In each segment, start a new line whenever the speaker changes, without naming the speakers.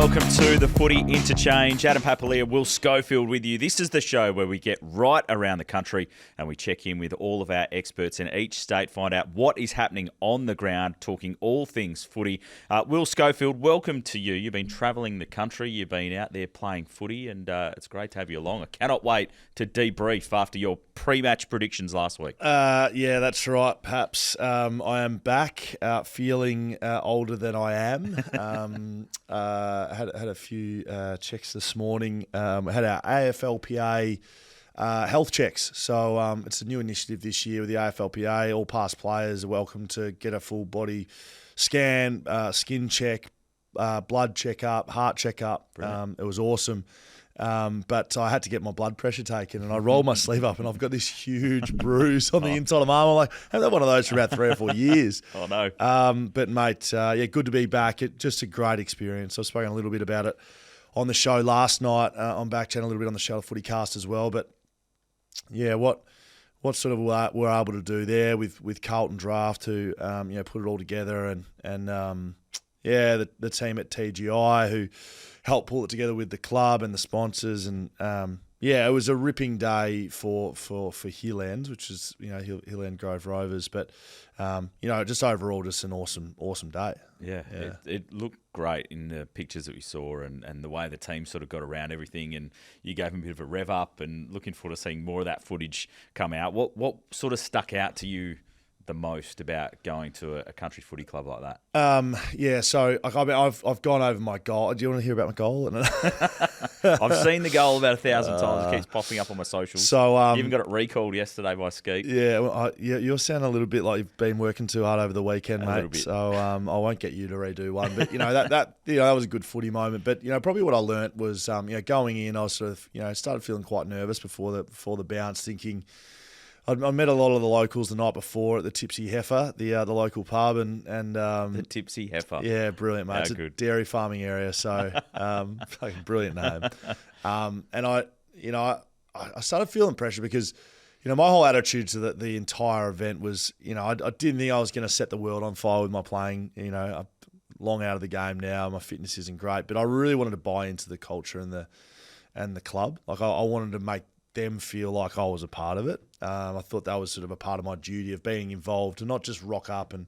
welcome to the Footy Interchange. Adam Papalia, Will Schofield with you. This is the show where we get right around the country and we check in with all of our experts in each state, find out what is happening on the ground, talking all things footy. Will Schofield, welcome to you. You've been travelling the country, you've been out there playing footy, and it's great to have you along. I cannot wait to debrief after your pre-match predictions last week.
Yeah, that's right, Paps. I am back, feeling older than I am. Had a few checks this morning. Had our AFLPA health checks. So it's a new initiative this year with the AFLPA. All past players are welcome to get a full body scan, skin check, blood checkup, heart checkup. It was awesome. But I had to get my blood pressure taken, and I rolled my sleeve up, and I've got this huge bruise on the inside of my arm. I'm like, I haven't had one of those for about 3 or 4 years.
Oh, no.
But, mate, yeah, good to be back. Just a great experience. I've spoken a little bit about it on the show last night on BackChat, a little bit on the show, Footy Cast as well. But, yeah, what sort of we're able to do there with Carlton Draft to, put it all together and the team at TGI who helped pull it together with the club and the sponsors, and it was a ripping day for Hillend, which is Hillend Grove Rovers, but just overall just an awesome day.
Yeah. It looked great in the pictures that we saw and the way the team sort of got around everything, and you gave them a bit of a rev up, and looking forward to seeing more of that footage come out. What sort of stuck out to you the most about going to a country footy club like that?
So I've gone over my goal. Do you want to hear about my goal?
I've seen the goal about 1,000 times. It keeps popping up on my socials.
So
you even got it recalled yesterday by Hscape.
Yeah, well, you're sounding a little bit like you've been working too hard over the weekend, mate. So I won't get you to redo one. But that was a good footy moment. But probably what I learnt was going in, I was sort of started feeling quite nervous before the bounce, thinking. I met a lot of the locals the night before at the Tipsy Heifer, the local pub, and
the Tipsy Heifer.
Yeah, brilliant, mate. It's a dairy farming area, so fucking brilliant name. And I started feeling pressure because my whole attitude to the entire event was I didn't think I was going to set the world on fire with my playing. I'm long out of the game now. My fitness isn't great, but I really wanted to buy into the culture and the club. Like I wanted to make them feel like I was a part of it. I thought that was sort of a part of my duty of being involved, to not just rock up and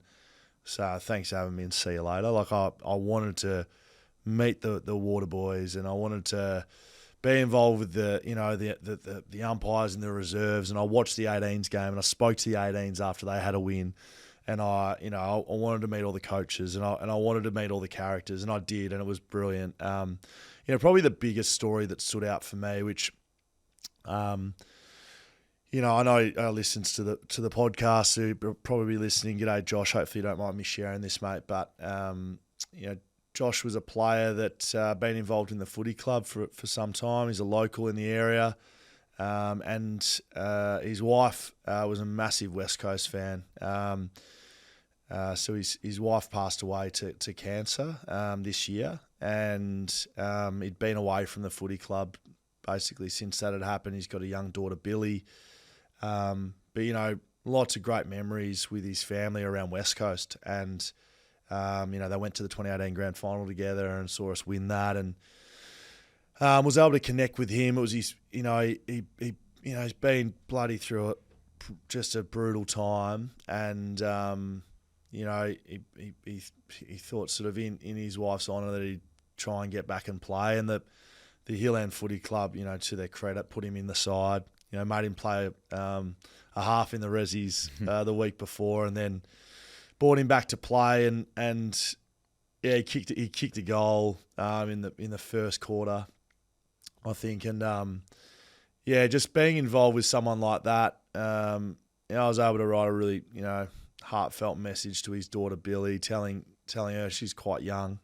say thanks for having me and see you later. Like I wanted to meet the water boys, and I wanted to be involved with the umpires and the reserves. And I watched the 18s game, and I spoke to the 18s after they had a win. And I wanted to meet all the coaches, and I wanted to meet all the characters, and I did, and it was brilliant. Probably the biggest story that stood out for me, which I know listens to the podcast, who are probably listening. G'day, Josh. Hopefully you don't mind me sharing this, mate. But Josh was a player that's been involved in the footy club for some time. He's a local in the area, and his wife was a massive West Coast fan. So his wife passed away to cancer this year, and he'd been away from the footy club basically since that had happened. He's got a young daughter, Billy. But lots of great memories with his family around West Coast, and they went to the 2018 grand final together and saw us win that, and was able to connect with him. It was his, he's been bloody through just a brutal time, and he thought sort of in his wife's honour that he'd try and get back and play, and the Hillend Footy Club, to their credit, put him in the side. Made him play a half in the Rezzies the week before, and then brought him back to play, and he kicked a goal in the first quarter, I think, and just being involved with someone like that, I was able to write a really heartfelt message to his daughter Billy, telling her, she's quite young,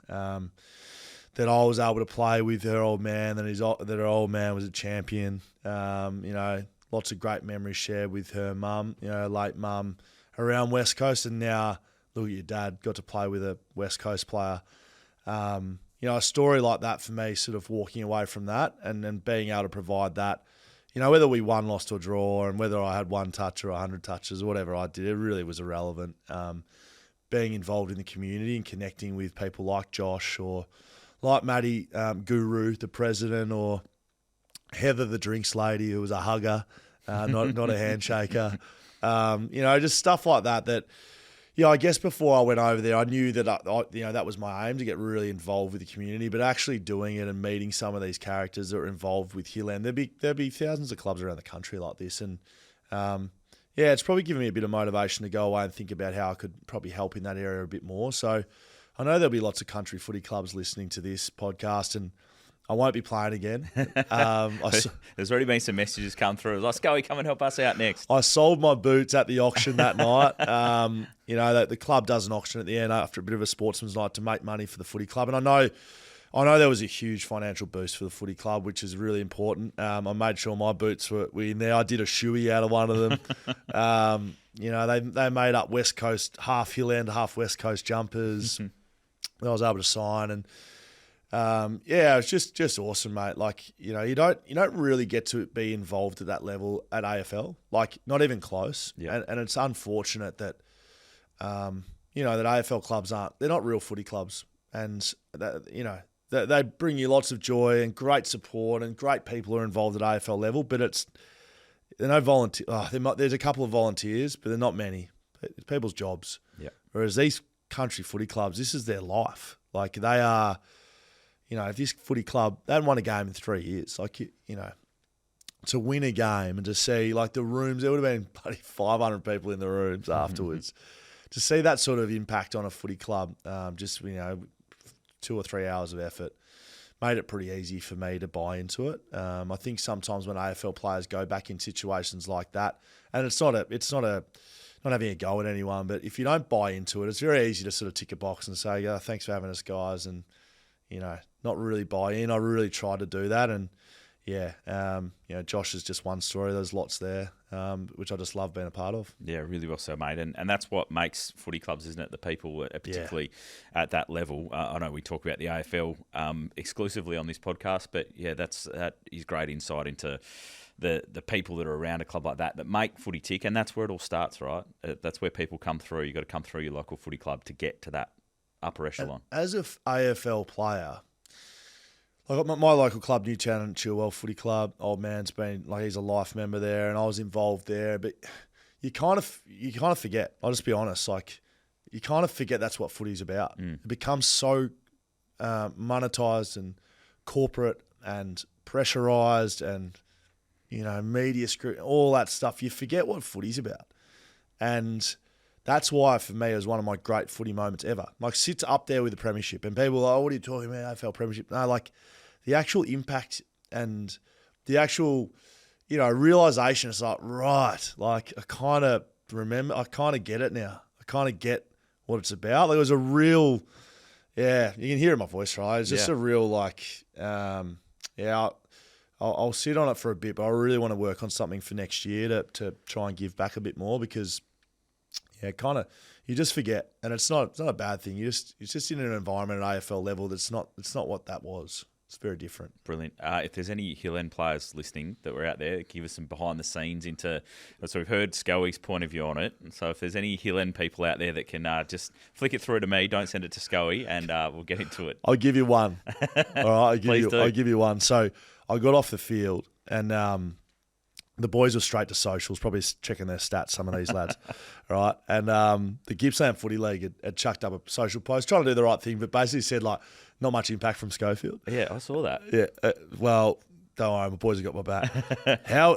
that I was able to play with her old man, that her old man was a champion. Lots of great memories shared with her mum, late mum, around West Coast, and now look at your dad, got to play with a West Coast player. A story like that for me, sort of walking away from that and being able to provide that, whether we won, lost or draw, and whether I had 1 touch or 100 touches or whatever I did, it really was irrelevant. Being involved in the community and connecting with people like Josh or like Maddie Guru, the president, or Heather, the drinks lady, who was a hugger, not a handshaker. Just stuff like that. I guess before I went over there, I knew that that was my aim, to get really involved with the community. But actually doing it and meeting some of these characters that are involved with Hillland, there'd be thousands of clubs around the country like this, and it's probably given me a bit of motivation to go away and think about how I could probably help in that area a bit more. So I know there'll be lots of country footy clubs listening to this podcast, and I won't be playing again.
There's already been some messages come through. Like, Schoey, come and help us out next.
I sold my boots at the auction that night. The club does an auction at the end after a bit of a sportsman's night to make money for the footy club. And I know there was a huge financial boost for the footy club, which is really important. I made sure my boots were in there. I did a shoey out of one of them. They made up West Coast, half Hillland, half West Coast jumpers that I was able to sign. And it was just awesome, mate. Like, you don't really get to be involved at that level at AFL, like not even close.
Yeah.
And it's unfortunate that, that AFL clubs they're not real footy clubs. And, they bring you lots of joy and great support, and great people are involved at AFL level, but they're no volunteer. There's a couple of volunteers, but they're not many. It's people's jobs.
Yeah. Whereas
these country footy clubs, this is their life. Like, they are, if this footy club, they hadn't won a game in 3 years, to win a game and to see, like, the rooms, there would have been bloody 500 people in the rooms afterwards. To see that sort of impact on a footy club, 2 or 3 hours of effort, made it pretty easy for me to buy into it. I think sometimes when AFL players go back in situations like that, and it's not having a go at anyone, but if you don't buy into it, it's very easy to sort of tick a box and say, "Yeah, thanks for having us, guys," and not really buy in. I really tried to do that, and Josh is just one story. There's lots there, which I just love being a part of.
Yeah, really well so, mate. And that's what makes footy clubs, isn't it? The people, particularly at that level. I know we talk about the AFL exclusively on this podcast, but that is great insight into the people that are around a club like that make footy tick, and that's where it all starts, right? That's where people come through. You've got to come through your local footy club to get to that upper echelon.
As an AFL player, like my local club, Newtown and Chilwell Footy Club, old man's been, like, he's a life member there, and I was involved there. But you kind of forget. I'll just be honest. Like, you kind of forget that's what footy's about. It becomes so monetized and corporate and pressurized, and media scrutiny, all that stuff. You forget what footy's about, and that's why, for me, it was one of my great footy moments ever. Like, sits up there with the premiership, and people are, "Oh, what are you talking about, AFL premiership?" No, like, the actual impact and the actual, realization is like, right, like, I kind of get it now. I kind of get what it's about. Like, it was a real, you can hear it in my voice, right? It's just a real, like, I'll sit on it for a bit, but I really want to work on something for next year to try and give back a bit more, because you just forget, and it's not a bad thing. It's just in an environment at AFL level that's not what that was. It's very different.
Brilliant. If there's any Hill End players listening that were out there, give us some behind the scenes into. So we've heard Schoey's point of view on it. And so if there's any Hill End people out there that can just flick it through to me, don't send it to Schoey, and we'll get into it.
I'll give you one. All right, I'll give you one. So I got off the field, and the boys were straight to socials, probably checking their stats, some of these lads, right? And the Gippsland Footy League had chucked up a social post, trying to do the right thing, but basically said, like, not much impact from Schofield.
Yeah, I saw that.
Yeah, well, don't worry, my boys have got my back.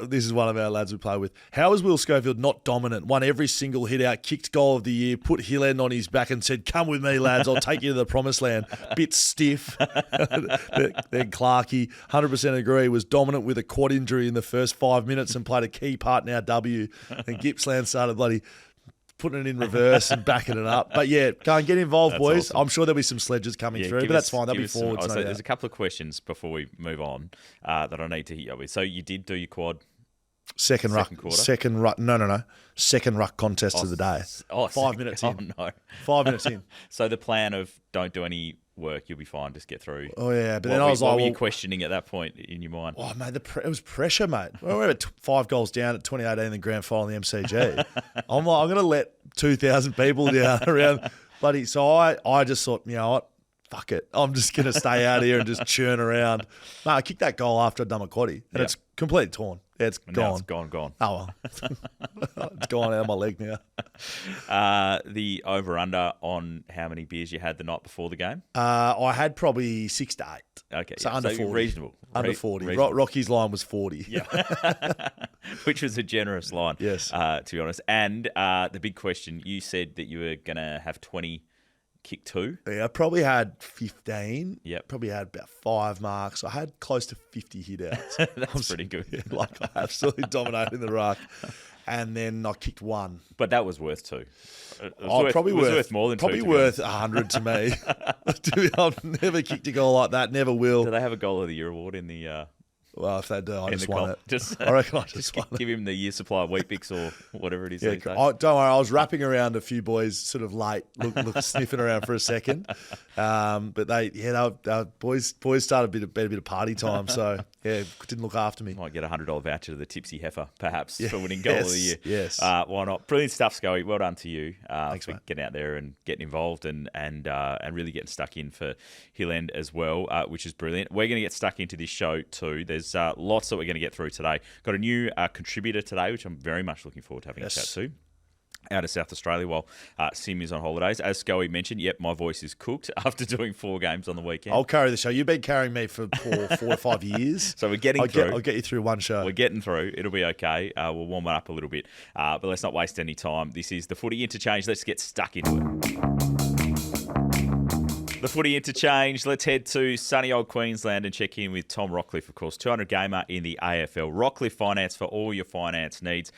This is one of our lads we play with. How is Will Schofield not dominant? Won every single hit out, kicked goal of the year, put Hill End on his back and said, "Come with me, lads, I'll take you to the promised land." Bit stiff. Then Clarkey, 100% agree, was dominant with a quad injury in the first 5 minutes and played a key part in our W. And Gippsland started bloody putting it in reverse and backing it up. But go and get involved, boys. Awesome. I'm sure there'll be some sledges coming through, but that's fine. They'll be forwards.
There's a couple of questions before we move on that I need to hit you with. So you did do your quad
second ruck contest of the day. 5 minutes in.
Oh, no.
5 minutes in.
So the plan of don't do any work, you'll be fine, just get through.
Oh, yeah. But then I was like...
What were you questioning at that point in your mind?
Oh, mate, it was pressure, mate. We were 5 goals down at 2018 in the grand final in the MCG. I'm like, I'm going to let 2,000 people down around bloody... So I just thought, you know what? fuck it. I'm just going to stay out here and just churn around. No, I kicked that goal after I'd done my quaddie, and it's completely torn. Yeah, it's gone.
Now it's gone.
Oh, well. It's gone out of my leg now.
The over-under on how many beers you had the night before the game?
I had probably 6 to 8.
Okay.
So under 40.
Reasonable.
Under 40.
Reasonable.
Rocky's line was 40.
Yeah. Which was a generous line,
Yes.
to be honest. And the big question, you said that you were going to have 20 kick 2.
Yeah, I probably had 15.
Yep.
Probably had about 5 marks. I had close to 50 hit outs.
That's pretty good.
Yeah, like I absolutely dominated the ruck. And then I kicked 1.
But that was worth 2. It was worth more than 2.
Probably worth 100 to me. I've never kicked a goal like that. Never will.
Do they have a Goal of the Year award in the...
Well, if they do, I just won it.
I
reckon I just won it.
Give him the year supply of Weet-Bix or whatever it is.
Yeah, don't worry. I was wrapping around a few boys sort of late, sniffing around for a second. But boys started a bit of party time. So yeah, didn't look after me.
Might get a $100 voucher to the Tipsy Heifer, perhaps, for winning Goal of the Year.
Yes.
Why not? Brilliant stuff, Schoey. Well done to you
Thanks,
for
mate.
getting out there and getting involved and really getting stuck in for Hill End as well, which is brilliant. We're going to get stuck into this show too. There's lots that we're going to get through today. Got a new contributor today, which I'm very much looking forward to having a chat to. Out of South Australia while Sim is on holidays. As Schoey mentioned, my voice is cooked after doing 4 games on the weekend.
I'll carry the show. You've been carrying me for 4 or 5 years.
So we're getting through.
I'll get you through one show.
We're getting through. It'll be okay. We'll warm it up a little bit. But let's not waste any time. This is the Footy Interchange. Let's get stuck into it. The Footy Interchange. Let's head to sunny old Queensland and check in with Tom Rockliff, of course, 200 gamer in the AFL. Rockliff Finance for all your finance needs.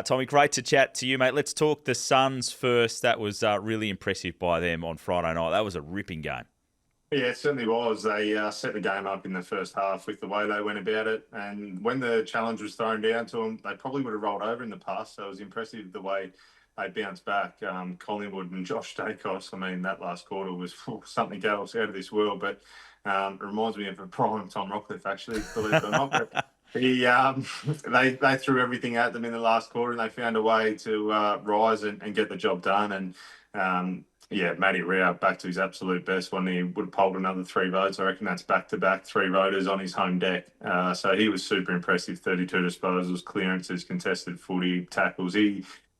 Tommy, great to chat to you, mate. Let's talk the Suns first. That was really impressive by them on Friday night. That was a ripping game.
Yeah, it certainly was. They set the game up in the first half with the way they went about it. And when the challenge was thrown down to them, they probably would have rolled over in the past. So it was impressive the way they bounced back. Collingwood and Josh Dacos, I mean, that last quarter was something else out of this world. But it reminds me of a prime Tom Rockliff, actually, believe it or not. But they threw everything at them in the last quarter and they found a way to rise and get the job done. And Matty Rao back to his absolute best when he would have polled another 3 votes. I reckon that's back-to-back 3 voters on his home deck. So he was super impressive. 32 disposals, clearances, contested footy, tackles.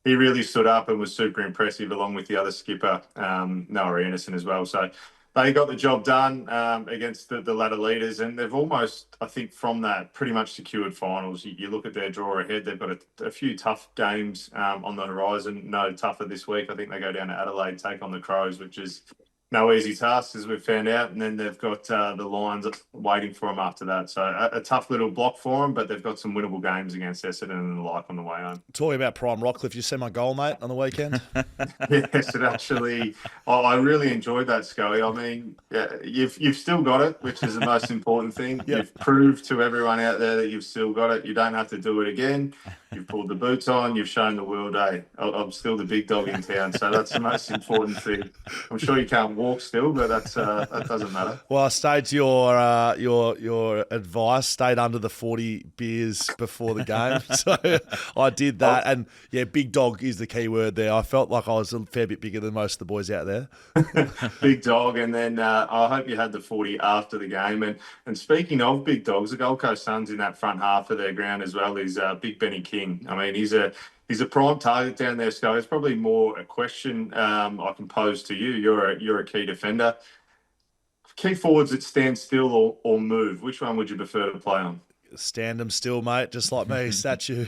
He really stood up and was super impressive along with the other skipper, Noah Anderson as well. So they got the job done against the ladder leaders, and they've almost, I think, from that pretty much secured finals. You look at their draw ahead, they've got a few tough games on the horizon. No tougher this week. I think they go down to Adelaide, take on the Crows, which is no easy task, as we've found out. And then they've got the Lions waiting for them after that. So a tough little block for them, but they've got some winnable games against Essendon and the like on the way home.
Talking about Prime Rockliff, you see my goal, mate, on the weekend?
Yes, it actually, I really enjoyed that, Schoey. I mean, you've still got it, which is the most important thing.
Yep.
You've proved to everyone out there that you've still got it. You don't have to do it again. You've pulled the boots on. You've shown the world, I'm still the big dog in town. So that's the most important thing. I'm sure you can't walk still, but that doesn't matter.
Well, I stayed to your advice, stayed under the 40 beers before the game. So I did that. And yeah, big dog is the key word there. I felt like I was a fair bit bigger than most of the boys out there.
Big dog. And then I hope you had the 40 after the game. And speaking of big dogs, the Gold Coast Suns in that front half of their ground as well is Big Benny King. I mean, he's a prime target down there, Schoey. It's probably more a question I can pose to you. You're a key defender. Key forwards that stand still or move, which one would you prefer to play on?
Stand them still, mate, just like me, statue.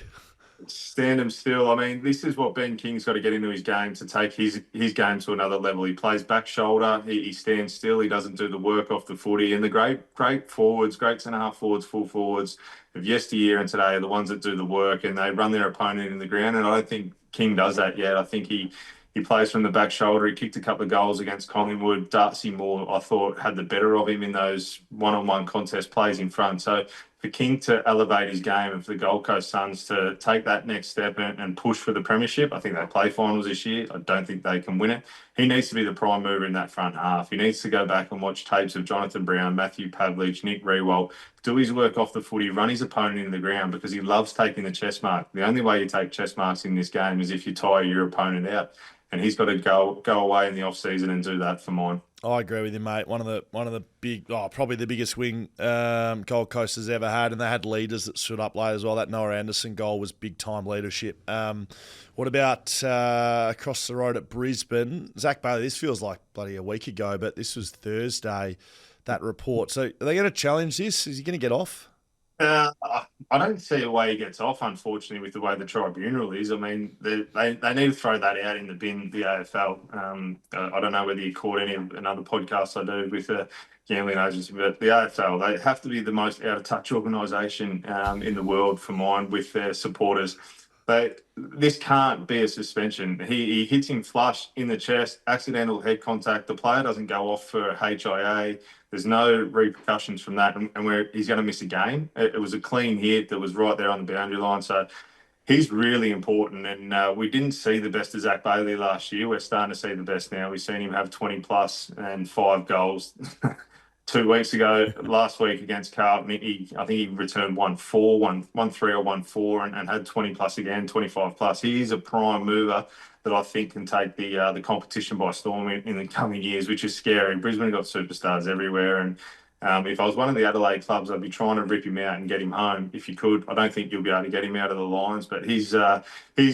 Stand him still. I mean, this is what Ben King's got to get into his game to take his game to another level. He plays back shoulder. He stands still. He doesn't do the work off the footy. And the great forwards, great centre-half forwards, full forwards of yesteryear and today are the ones that do the work and they run their opponent in the ground. And I don't think King does that yet. I think he plays from the back shoulder. He kicked a couple of goals against Collingwood. Darcy Moore, I thought, had the better of him in those one-on-one contest plays in front. So for King to elevate his game and for the Gold Coast Suns to take that next step and push for the premiership, I think they play finals this year. I don't think they can win it. He needs to be the prime mover in that front half. He needs to go back and watch tapes of Jonathan Brown, Matthew Pavlich, Nick Riewoldt, do his work off the footy, run his opponent into the ground because he loves taking the chest mark. The only way you take chest marks in this game is if you tire your opponent out. and he's got to go away in the off season and do that for mine.
I agree with you, mate. One of the big, probably the biggest wing Gold Coast has ever had, and they had leaders that stood up late as well. That Noah Anderson goal was big time leadership. What about across the road at Brisbane? Zach Bailey, this feels like bloody a week ago, but this was Thursday, that report. So are they going to challenge this? Is he going to get off?
I don't see a way he gets off, unfortunately, with the way the tribunal is. I mean, they need to throw that out in the bin, the AFL. I don't know whether you caught another podcast I do with a gambling agency, but the AFL, they have to be the most out-of-touch organisation in the world for mine with their supporters. This can't be a suspension. He hits him flush in the chest, accidental head contact. The player doesn't go off for HIA. There's no repercussions from that, and where he's going to miss a game. It was a clean hit that was right there on the boundary line. So he's really important, and we didn't see the best of Zach Bailey last year. We're starting to see the best now. We've seen him have 20 plus and 5 goals. 2 weeks ago, last week against Carlton, I think he returned 1-4, 1-3 or 1-4, and had 20 plus again, 25 plus. He is a prime mover that I think can take the competition by storm in the coming years, which is scary. Brisbane got superstars everywhere, and if I was one of the Adelaide clubs, I'd be trying to rip him out and get him home if you could. I don't think you'll be able to get him out of the Lions, but he's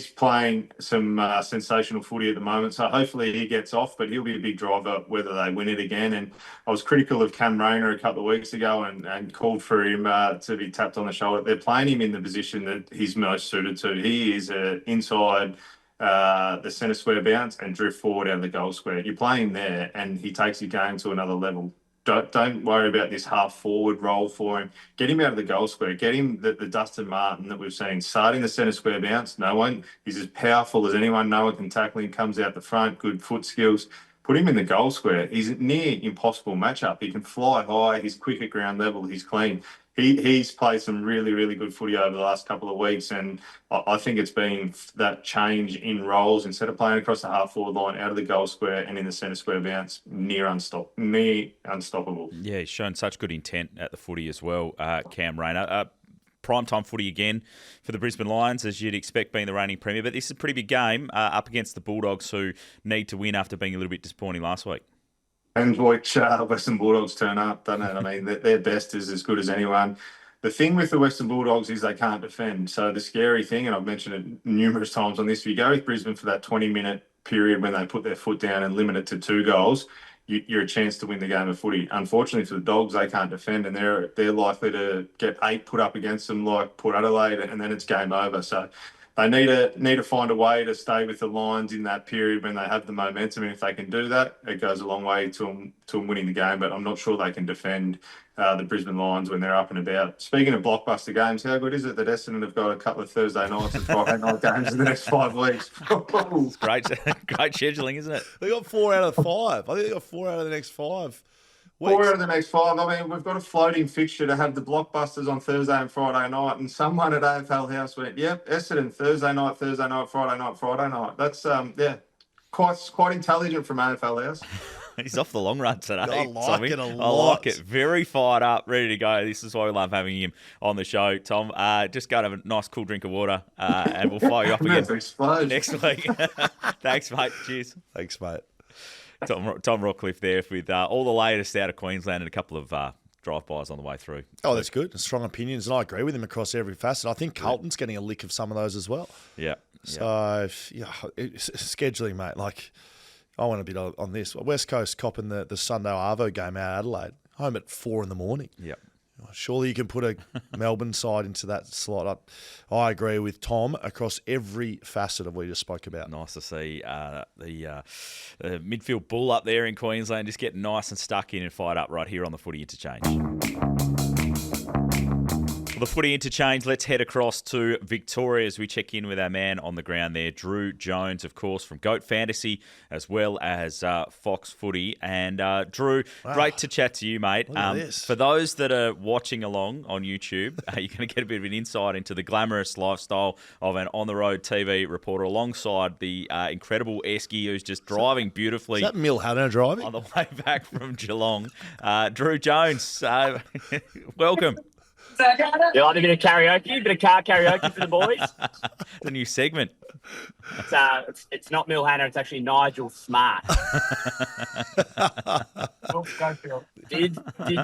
playing some sensational footy at the moment. So hopefully he gets off, but he'll be a big driver whether they win it again. And I was critical of Cam Rayner a couple of weeks ago and called for him to be tapped on the shoulder. They're playing him in the position that he's most suited to. He is inside the centre square bounce and drift forward out of the goal square. You play him there and he takes your game to another level. Don't worry about this half forward role for him. Get him out of the goal square. Get him the Dustin Martin that we've seen starting the centre square bounce. He's as powerful as anyone. No one can tackle him. Comes out the front. Good foot skills. Put him in the goal square. He's a near impossible matchup. He can fly high. He's quick at ground level. He's clean. He's played some really, really good footy over the last couple of weeks, and I think it's been that change in roles. Instead of playing across the half-forward line, out of the goal square and in the centre square bounce, near unstoppable.
Yeah, he's shown such good intent at the footy as well, Cam Rayner. Primetime footy again for the Brisbane Lions, as you'd expect, being the reigning premier. But this is a pretty big game up against the Bulldogs, who need to win after being a little bit disappointing last week.
And which Western Bulldogs turn up, don't it? I mean, their best is as good as anyone. The thing with the Western Bulldogs is they can't defend. So the scary thing, and I've mentioned it numerous times on this, if you go with Brisbane for that 20-minute period when they put their foot down and limit it to 2 goals, you're a chance to win the game of footy. Unfortunately for the Dogs, they can't defend, and they're likely to get 8 put up against them like Port Adelaide, and then it's game over. So they need to find a way to stay with the Lions in that period when they have the momentum. And if they can do that, it goes a long way to them winning the game. But I'm not sure they can defend the Brisbane Lions when they're up and about. Speaking of blockbuster games, how good is it that Essendon have got a couple of Thursday nights and Friday night games in the next 5 weeks?
It's great scheduling, isn't it?
They got 4 out of 5. I think they got 4 out of the next 5 weeks.
4 out of the next 5. I mean, we've got a floating fixture to have the blockbusters on Thursday and Friday night, and someone at AFL House went, "Yep, Essendon Thursday night, Friday night." That's quite intelligent from AFL House.
He's off the long run today.
I like it a lot.
I like it. Very fired up, ready to go. This is why we love having him on the show. Tom, just go and have a nice cool drink of water, and we'll fire you up again next week. Thanks, mate. Cheers.
Thanks, mate.
Tom Rockliff there with all the latest out of Queensland and a couple of drive-bys on the way through.
Oh, that's good. Strong opinions, and I agree with him across every facet. I think Carlton's getting a lick of some of those as well.
Yeah.
So, it's scheduling, mate. Like, I want a bit on this. West Coast copping the Sunday Arvo game out of Adelaide, home at 4 a.m.
Yeah.
Surely you can put a Melbourne side into that slot. I agree with Tom across every facet of what we just spoke about.
Nice to see the midfield bull up there in Queensland just getting nice and stuck in and fired up right here on the Footy Interchange. The Footy Interchange, let's head across to Victoria as we check in with our man on the ground there, Drew Jones, of course, from Goat Fantasy, as well as Fox Footy. And Drew, great to chat to you, mate. For those that are watching along on YouTube, you're going to get a bit of an insight into the glamorous lifestyle of an on-the-road TV reporter alongside the incredible Hscape, who's just driving beautifully.
Is that Mill Hanna driving?
On the way back from Geelong. Drew Jones, welcome.
You like a bit of karaoke, a bit of car karaoke for the boys?
The new segment.
It's not Mill Hannah, it's actually Nigel Smart. Did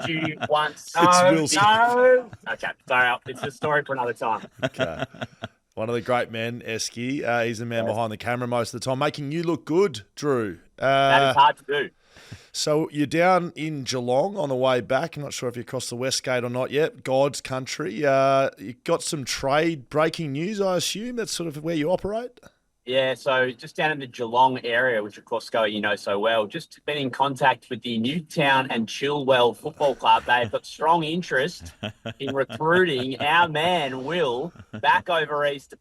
you once? No. Okay, sorry, it's a story for another time.
Okay. One of the great men, Hscape. He's the man behind the camera most of the time, making you look good, Drew.
That is hard to do.
So you're down in Geelong on the way back. I'm not sure if you crossed the West Gate or not yet. God's country. You got some trade breaking news, I assume. That's sort of where you operate?
Yeah, so just down in the Geelong area, which of course, Schoey, you know so well, just been in contact with the Newtown and Chilwell Football Club. They've got strong interest in recruiting our man, Will, back over east to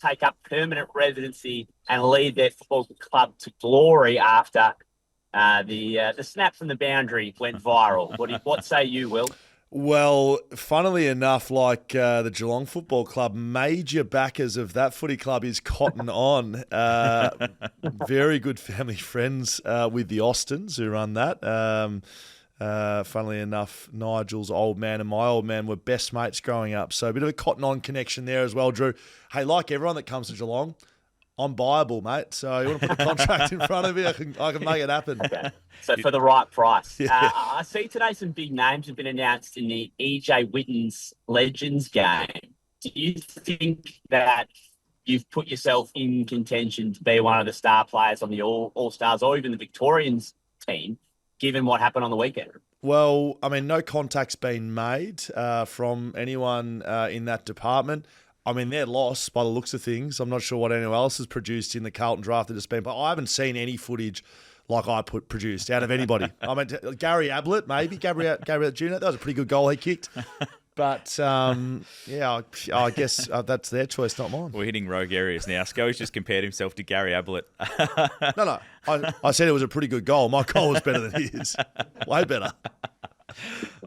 take up permanent residency and lead their football club to glory after the snap from the boundary went viral. What say you, Will?
Well, funnily enough, like the Geelong Football Club, major backers of that footy club is Cotton On. Very good family friends with the Austins who run that. Funnily enough, Nigel's old man and my old man were best mates growing up. So a bit of a Cotton On connection there as well, Drew. Hey, like everyone that comes to Geelong, I'm buyable, mate. So you want to put a contract in front of me, I can make it happen.
Okay. So for the right price.
Yeah.
I see today some big names have been announced in the EJ Witten's Legends game. Do you think that you've put yourself in contention to be one of the star players on the All-Stars or even the Victorians team, given what happened on the weekend?
Well, I mean, no contact's been made from anyone in that department. I mean, they're lost by the looks of things. I'm not sure what anyone else has produced in the Carlton draft that has been, but I haven't seen any footage like I produced out of anybody. I mean, Gary Ablett, maybe. Gabriel Jr., that was a pretty good goal he kicked. But, yeah, I guess that's their choice, not mine.
We're hitting rogue areas now. Schoey's just compared himself to Gary Ablett.
No. I said it was a pretty good goal. My goal was better than his. Way better.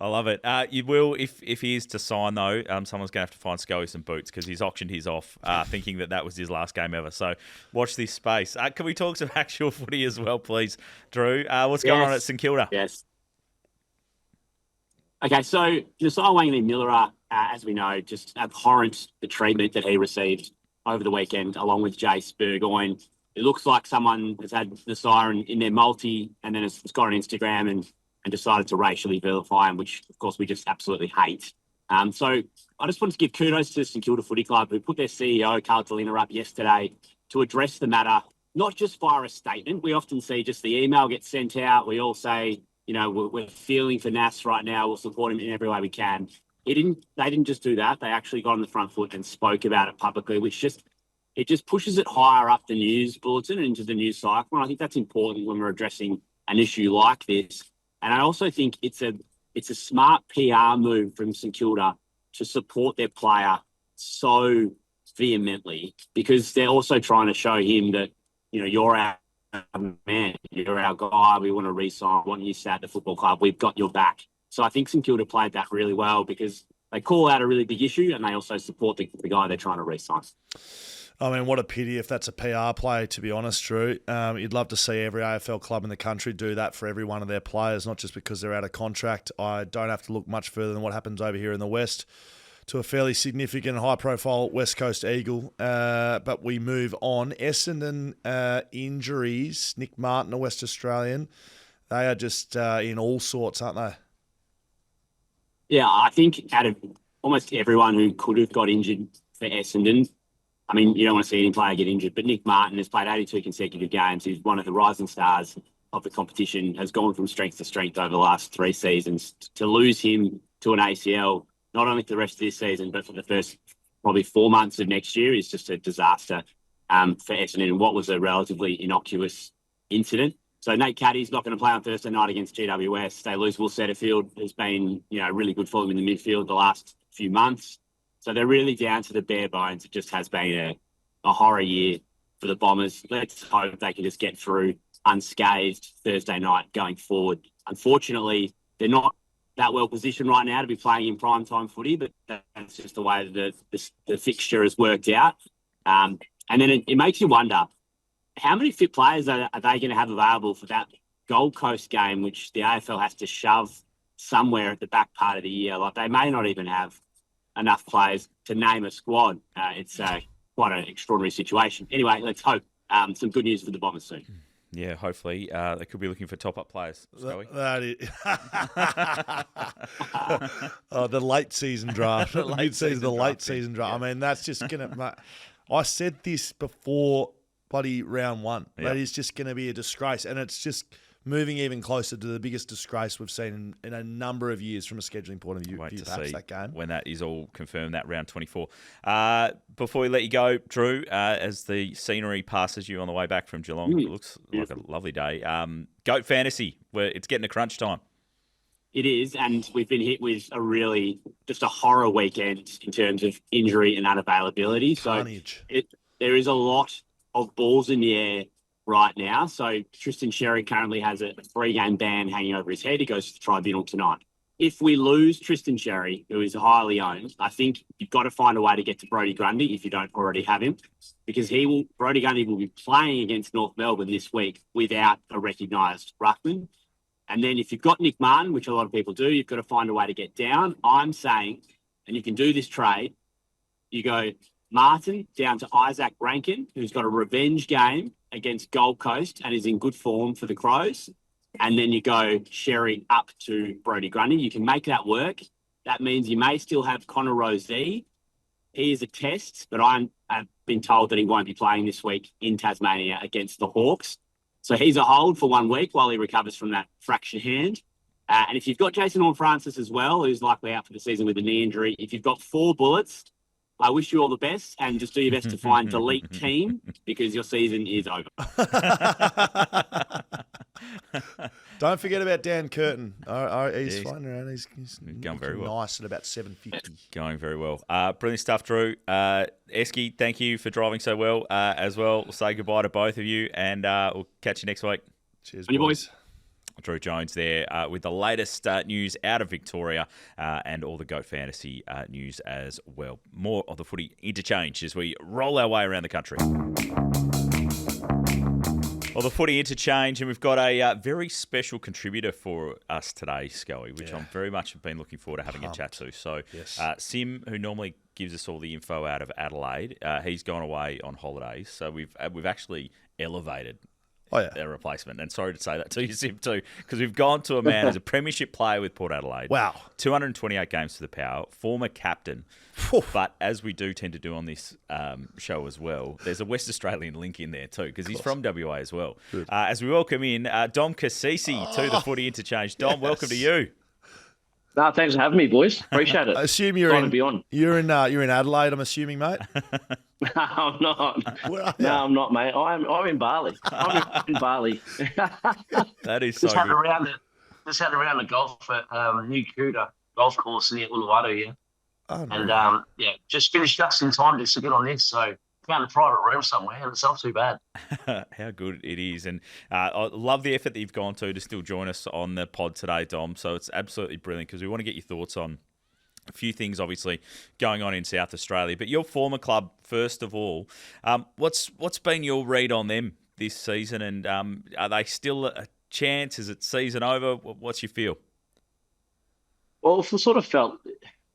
I love it. You will, if he is to sign, though, someone's going to have to find Schoey some boots because he's auctioned his off thinking that was his last game ever. So watch this space. Can we talk some actual footy as well, please, Drew? What's going on at St Kilda?
Yes. Okay, so Josiah Wangley-Miller, as we know, just abhorrent the treatment that he received over the weekend, along with Jace Burgoyne. It looks like someone has had the siren in their multi and then has got on Instagram and decided to racially vilify him, which, of course, we just absolutely hate. So I just wanted to give kudos to the St Kilda Footy Club, who put their CEO, Carl Delina, up yesterday to address the matter, not just via a statement. We often see just the email get sent out. We all say, you know, we're feeling for Nas right now. We'll support him in every way we can. They didn't just do that. They actually got on the front foot and spoke about it publicly, which just pushes it higher up the news bulletin and into the news cycle. And I think that's important when we're addressing an issue like this. And I also think it's a smart PR move from St Kilda to support their player so vehemently, because they're also trying to show him that, you know, you're our man, you're our guy, we want to re-sign, we want you to stay at the football club, we've got your back. So I think St Kilda played that really well because they call out a really big issue and they also support the guy they're trying to re-sign.
I mean, what a pity if that's a PR play, to be honest, Drew. You'd love to see every AFL club in the country do that for every one of their players, not just because they're out of contract. I don't have to look much further than what happens over here in the West to a fairly significant, high-profile West Coast Eagle. But we move on. Essendon injuries. Nick Martin, a West Australian. They are just in all sorts, aren't they?
Yeah, I think out of almost everyone who could have got injured for Essendon, I mean, you don't want to see any player get injured, but Nick Martin has played 82 consecutive games. He's one of the rising stars of the competition, has gone from strength to strength over the last 3 seasons. To lose him to an ACL, not only for the rest of this season, but for the first probably 4 months of next year, is just a disaster for Essendon in what was a relatively innocuous incident. So Nate Caddy's not going to play on Thursday night against GWS. They lose Will Setterfield, who's been, you know, really good for them in the midfield the last few months. So they're really down to the bare bones. It just has been a horror year for the Bombers. Let's hope they can just get through unscathed Thursday night going forward. Unfortunately, they're not that well positioned right now to be playing in primetime footy, but that's just the way that the fixture has worked out. And then it makes you wonder, how many fit players are they going to have available for that Gold Coast game, which the AFL has to shove somewhere at the back part of the year? Like, they may not even have enough players to name a squad. It's quite an extraordinary situation. Anyway, let's hope some good news for the Bombers soon.
Yeah, hopefully. They could be looking for top-up players, Schoey.
That is... the late season draft. The late season draft.
Yeah.
I mean, that's just going to... I said this before bloody round one.
Yeah.
That is just going to be a disgrace. And it's just moving even closer to the biggest disgrace we've seen in a number of years from a scheduling point of view.
Wait to
perhaps
see
that game.
when that is all confirmed, that round 24. Before we let you go, Drew, as the scenery passes you on the way back from Geelong, it looks like a lovely day. Goat Fantasy, where it's getting to crunch time.
It is, and we've been hit with just a horror weekend in terms of injury and unavailability.
Carnage.
So there is a lot of balls in the air right now. So Tristan Xerri currently has a 3-game ban hanging over his head. He goes to the tribunal tonight. If we lose Tristan Xerri, who is highly owned, I think you've got to find a way to get to Brodie Grundy if you don't already have him, because Brodie Grundy will be playing against North Melbourne this week without a recognised ruckman. And then if you've got Nick Martin, which a lot of people do, you've got to find a way to get down. I'm saying, and you can do this trade, you go Martin down to Isaac Rankin, who's got a revenge game against Gold Coast and is in good form for the Crows. And then you go Xerri up to Brodie Grundy. You can make that work. That means you may still have Connor Rozee. He is a test, but I've been told that he won't be playing this week in Tasmania against the Hawks. So he's a hold for 1 week while he recovers from that fractured hand. And if you've got Jason Horne-Francis as well, who's likely out for the season with a knee injury, if you've got 4 bullets, I wish you all the best, and just do your best to find delete team, because your season is over.
Don't forget about Dan Curtin. He's flying around. He's
going very well.
Nice at about 750.
Going very well. Brilliant stuff, Drew. Hscape, thank you for driving so well as well. We'll say goodbye to both of you, and we'll catch you next week.
Cheers,
boys.
Drew Jones there with the latest news out of Victoria and all the Goat Fantasy news as well. More of the Footy Interchange as we roll our way around the country. Well, the Footy Interchange, and we've got a very special contributor for us today, Schoey, which I'm very much been looking forward to having a chat to. So,
yes.
Sim, who normally gives us all the info out of Adelaide, he's gone away on holidays. So we've actually elevated their replacement. And sorry to say that to you, Sim, too, because we've gone to a man who's a premiership player with Port Adelaide.
Wow.
228 games for the Power, former captain. But as we do tend to do on this show as well, there's a West Australian link in there too, because he's from WA as well. As we welcome in Dom Cissi to the Footy Interchange. Dom, welcome to you.
No, thanks for having me, boys. Appreciate it.
I assume you're in Adelaide, I'm assuming, mate?
No, I'm not.
Where are you?
No, I'm not, mate. I'm in Bali. I'm in Bali.
That is so
just had
good.
just had a round of golf at New Kuta golf course near Uluwatu here.
Oh,
And just finished just in time just to get on this. So found a private room somewhere, and it's not too bad.
How good it is. And I love the effort that you've gone to still join us on the pod today, Dom. So it's absolutely brilliant, because we want to get your thoughts on a few things, obviously, going on in South Australia. But your former club, first of all, what's been your read on them this season? And are they still a chance? Is it season over? What's your feel?
Well, it sort of felt,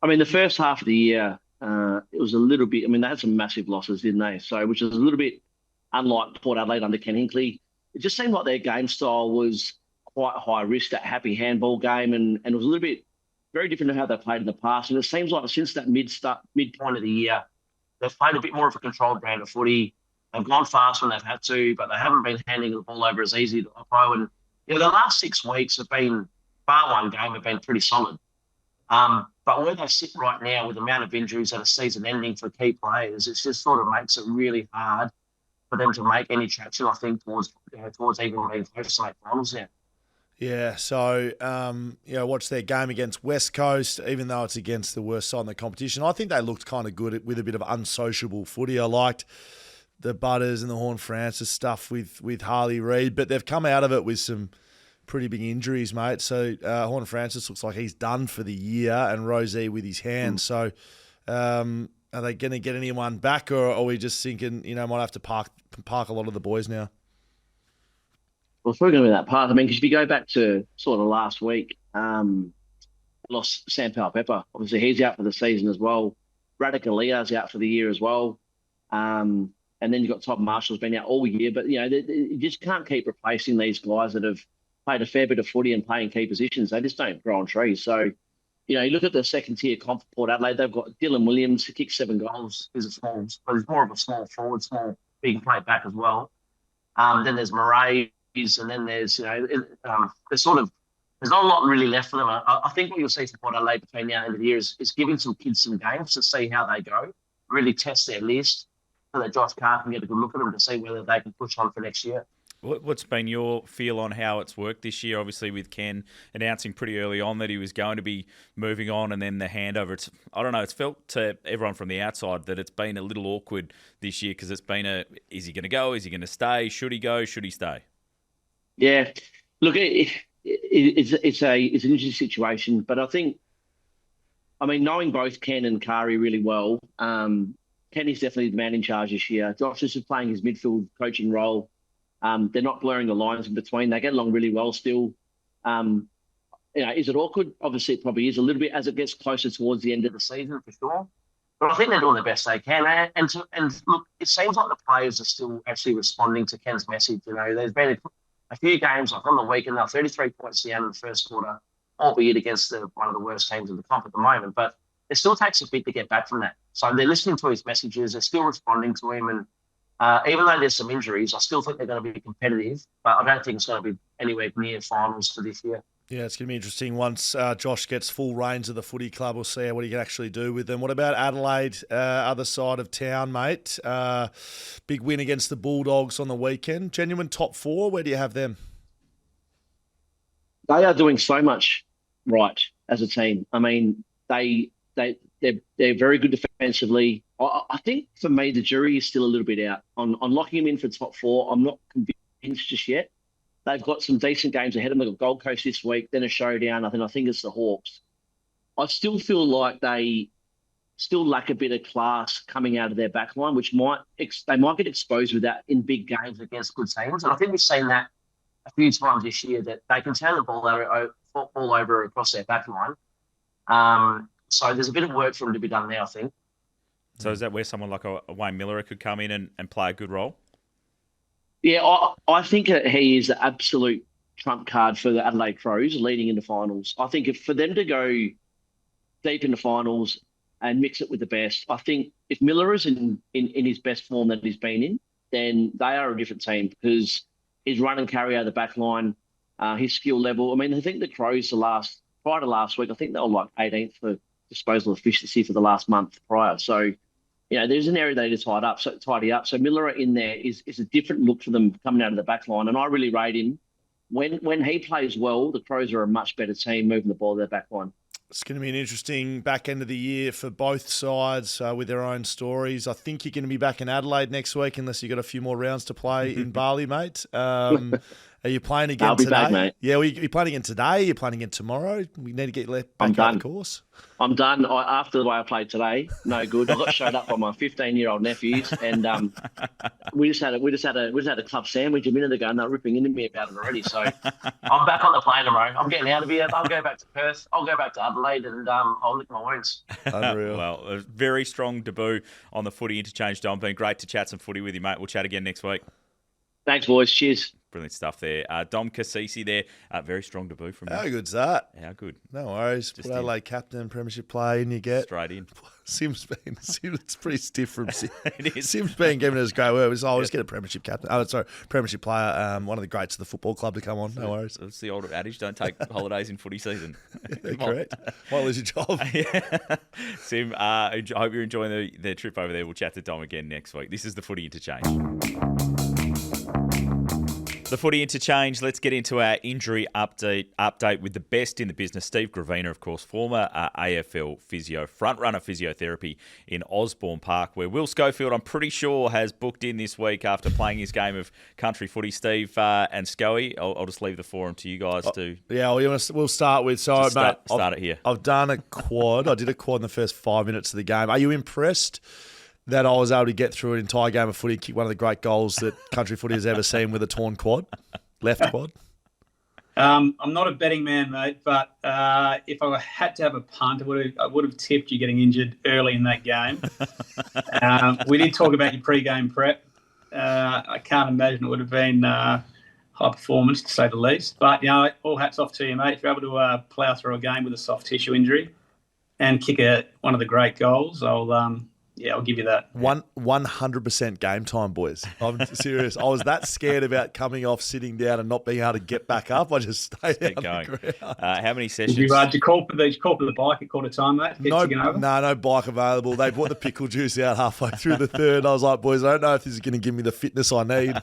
the first half of the year, it was a little bit, they had some massive losses, didn't they? So, which is a little bit unlike Port Adelaide under Ken Hinkley. It just seemed like their game style was quite high risk, that happy handball game, and it was a little bit very different to how they played in the past. And it seems like since that midpoint of the year, they've played a bit more of a controlled brand of footy. They've gone fast when they've had to, but they haven't been handing the ball over as easy to Oppo. And the last 6 weeks have been, bar one game, have been pretty solid. But where they sit right now with the amount of injuries at a season ending for key players, it just sort of makes it really hard for them to make any traction, I think, towards even being close to finals now.
Yeah, so, watch their game against West Coast, even though it's against the worst side in the competition. I think they looked kind of good with a bit of unsociable footy. I liked the Butters and the Horne-Francis stuff with Harley Reid, but they've come out of it with some pretty big injuries, mate. So Horne-Francis looks like he's done for the year, and Rozee with his hand. So are they going to get anyone back, or are we just thinking, might have to park a lot of the boys now?
Well, if we're going to be that part, because if you go back to sort of last week, lost Sam Pepper. Obviously, he's out for the season as well. Radicalia's out for the year as well. And then you've got Tom Marshall's been out all year. But, you just can't keep replacing these guys that have played a fair bit of footy and play in key positions. They just don't grow on trees. So, you look at the second-tier comp for Port Adelaide, they've got Dylan Williams, who kicks 7 goals. He's more of a small forward, but he can play back as well. Then there's Murray, and then there's, there's not a lot really left for them. I think what you'll see from Port Adelaide between now and the end of the year is giving some kids some games to see how they go, really test their list so that Josh Carr can get a good look at them to see whether they can push on for next year.
What's been your feel on how it's worked this year? Obviously, with Ken announcing pretty early on that he was going to be moving on, and then the handover. It's felt to everyone from the outside that it's been a little awkward this year because it's been is he going to go? Is he going to stay? Should he go? Should he stay?
Yeah, look, it's an interesting situation, but I think, knowing both Ken and Kari really well, Kenny's definitely the man in charge this year. Josh is playing his midfield coaching role. They're not blurring the lines in between. They get along really well still. Is it awkward? Obviously, it probably is a little bit as it gets closer towards the end of the season, for sure. But I think they're doing the best they can. And look, it seems like the players are still actually responding to Ken's message. There's been a few games like on the weekend, they're 33 points down in the first quarter, albeit against one of the worst teams in the comp at the moment. But it still takes a bit to get back from that. So they're listening to his messages. They're still responding to him. And even though there's some injuries, I still think they're going to be competitive. But I don't think it's going to be anywhere near finals for this year. Yeah,
it's going to be interesting once Josh gets full reins of the footy club. We'll see what he can actually do with them. What about Adelaide, other side of town, mate? Big win against the Bulldogs on the weekend. Genuine top 4. Where do you have them?
They are doing so much right as a team. They're very good defensively. I think for me, the jury is still a little bit out on locking them in for top 4. I'm not convinced just yet. They've got some decent games ahead of them. They've got Gold Coast this week, then a showdown. I think it's the Hawks. I still feel like they still lack a bit of class coming out of their back line, which they might get exposed with that in big games against good teams. And I think we've seen that a few times this year, that they can turn the ball over across their back line. So there's a bit of work for them to be done now, I think.
So is that where someone like a Wayne Miller could come in and play a good role?
Yeah, I think he is the absolute trump card for the Adelaide Crows leading into finals. I think for them to go deep into finals and mix it with the best, I think if Miller is in his best form that he's been in, then they are a different team because his run and carry out of the back line, his skill level. I think the Crows prior to last week, I think they were like 18th for disposal efficiency for the last month prior. So, there's an area they need to tidy up. So Miller in there is a different look for them coming out of the back line. And I really rate him. When he plays well, the Crows are a much better team moving the ball to their back line.
It's going to be an interesting back end of the year for both sides with their own stories. I think you're going to be back in Adelaide next week unless you've got a few more rounds to play in Bali, mate. Are you playing again
I'll be
today?
Back, mate.
Yeah, you playing again today? You're playing again tomorrow? We need to get back on the course.
I'm done. After the way I played today, no good. I got showed up by my 15-year-old nephews, and we just had a club sandwich a minute ago, and they're ripping into me about it already. So I'm back on the plane tomorrow. I'm getting out of here. I'll go back to Perth. I'll go back to Adelaide, and I'll lick my wounds.
Unreal.
Well, a very strong debut on the Footy Interchange, Dom. Been great to chat some footy with you, mate. We'll chat again next week.
Thanks, boys. Cheers.
Brilliant stuff there. Dom Cissi there. Very strong debut from him.
How good's that?
How good?
No worries. Put Adelaide captain, premiership play, and you get
straight in.
Sim's it's pretty stiff from Sim.
It is.
Sim's been given as great word. Let's get a premiership captain. Premiership player. One of the greats of the football club to come on. No worries.
It's the old adage. Don't take holidays in footy season.
Yeah, correct. Might lose your job.
Yeah. Sim, I hope you're enjoying the trip over there. We'll chat to Dom again next week. This is the Footy Interchange. The Footy Interchange, let's get into our injury update with the best in the business. Steve Gravina, of course, former AFL physio, front-runner physiotherapy in Osborne Park, where Will Schofield, I'm pretty sure, has booked in this week after playing his game of country footy. Steve and Schoey, I'll just leave the forum to you guys to...
Yeah, we'll start with... So,
start it here.
I've done a quad. I did a quad in the first 5 minutes of the game. Are you impressed that I was able to get through an entire game of footy and kick one of the great goals that country footy has ever seen with a torn quad, left quad?
I'm not a betting man, mate, but if I had to have a punt, I would have tipped you getting injured early in that game. We did talk about your pre-game prep. I can't imagine it would have been high performance, to say the least. But, all hats off to you, mate. If you're able to plough through a game with a soft tissue injury and kick one of the great goals, I'll give you that.
100% game time, boys. I'm serious. I was that scared about coming off, sitting down, and not being able to get back up. I just stayed out
going.
the ground.
How many sessions?
Did you call for the bike at quarter time, mate?
No bike available. They brought the pickle juice out halfway through the third. I was like, boys, I don't know if this is going to give me the fitness I need.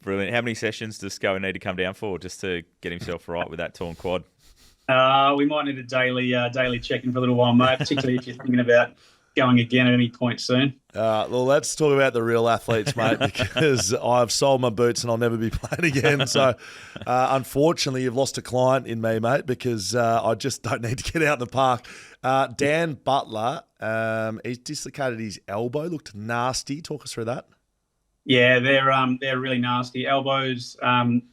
Brilliant. How many sessions does Schoey need to come down for just to get himself right with that torn quad?
We might need a daily check-in for a little while, mate, particularly if you're thinking about going again at any point soon.
Well, let's talk about the real athletes, mate, because I've sold my boots and I'll never be playing again. So, unfortunately, you've lost a client in me, mate, because I just don't need to get out in the park. Dan Butler, he's dislocated his elbow, looked nasty. Talk us through that.
Yeah, they're really nasty. Elbows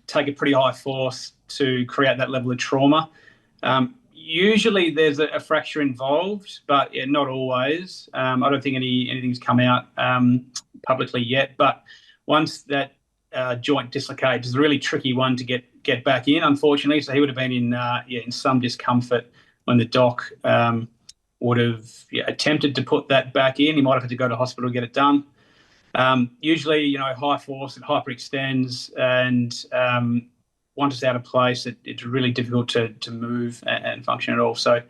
take a pretty high force to create that level of trauma. Usually there's a fracture involved, but not always. I don't think anything's come out publicly yet. But once that joint dislocates, it's a really tricky one to get back in, unfortunately. So he would have been in some discomfort when the doc would have attempted to put that back in. He might have had to go to hospital to get it done. Usually, high force, it hyperextends, and once it's out of place, it's really difficult to move and function at all. So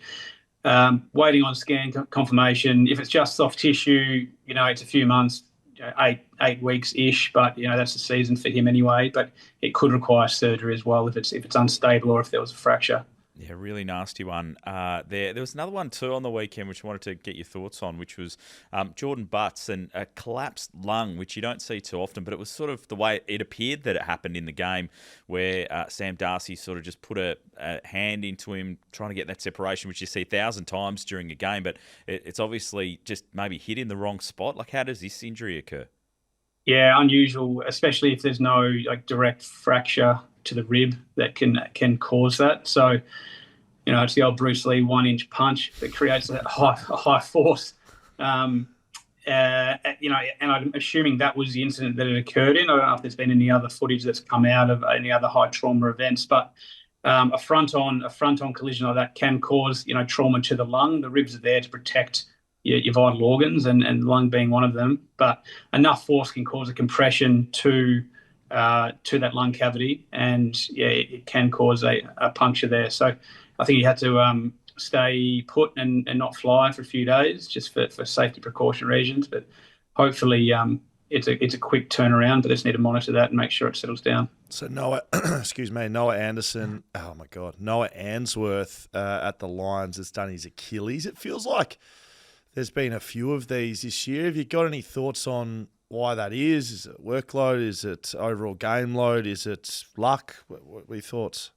waiting on scan confirmation. If it's just soft tissue, it's a few months, 8 weeks-ish, but, that's the season for him anyway. But it could require surgery as well if it's unstable or if there was a fracture.
Yeah, really nasty one. There was another one too on the weekend which I wanted to get your thoughts on, which was Jordan Butts and a collapsed lung, which you don't see too often, but it was sort of the way it appeared that it happened in the game where Sam Darcy sort of just put a hand into him trying to get that separation, which you see 1,000 times during a game, but it's obviously just maybe hit in the wrong spot. Like, how does this injury occur?
Yeah, unusual, especially if there's no direct fracture to the rib that can cause that. So, it's the old Bruce Lee 1-inch punch that creates a high force. And I'm assuming that was the incident that it occurred in. I don't know if there's been any other footage that's come out of any other high trauma events, but a front-on collision like that can cause trauma to the lung. The ribs are there to protect your vital organs, and the lung being one of them. But enough force can cause a compression to that lung cavity, and it can cause a puncture there. So I think he had to stay put and not fly for a few days just for safety precaution reasons. But hopefully it's a quick turnaround, but just need to monitor that and make sure it settles down.
So Noah Anderson, Noah Answorth at the Lions has done his Achilles. It feels like there's been a few of these this year. Have you got any thoughts on why that is? Is it workload? Is it overall game load? Is it luck? What are your thoughts?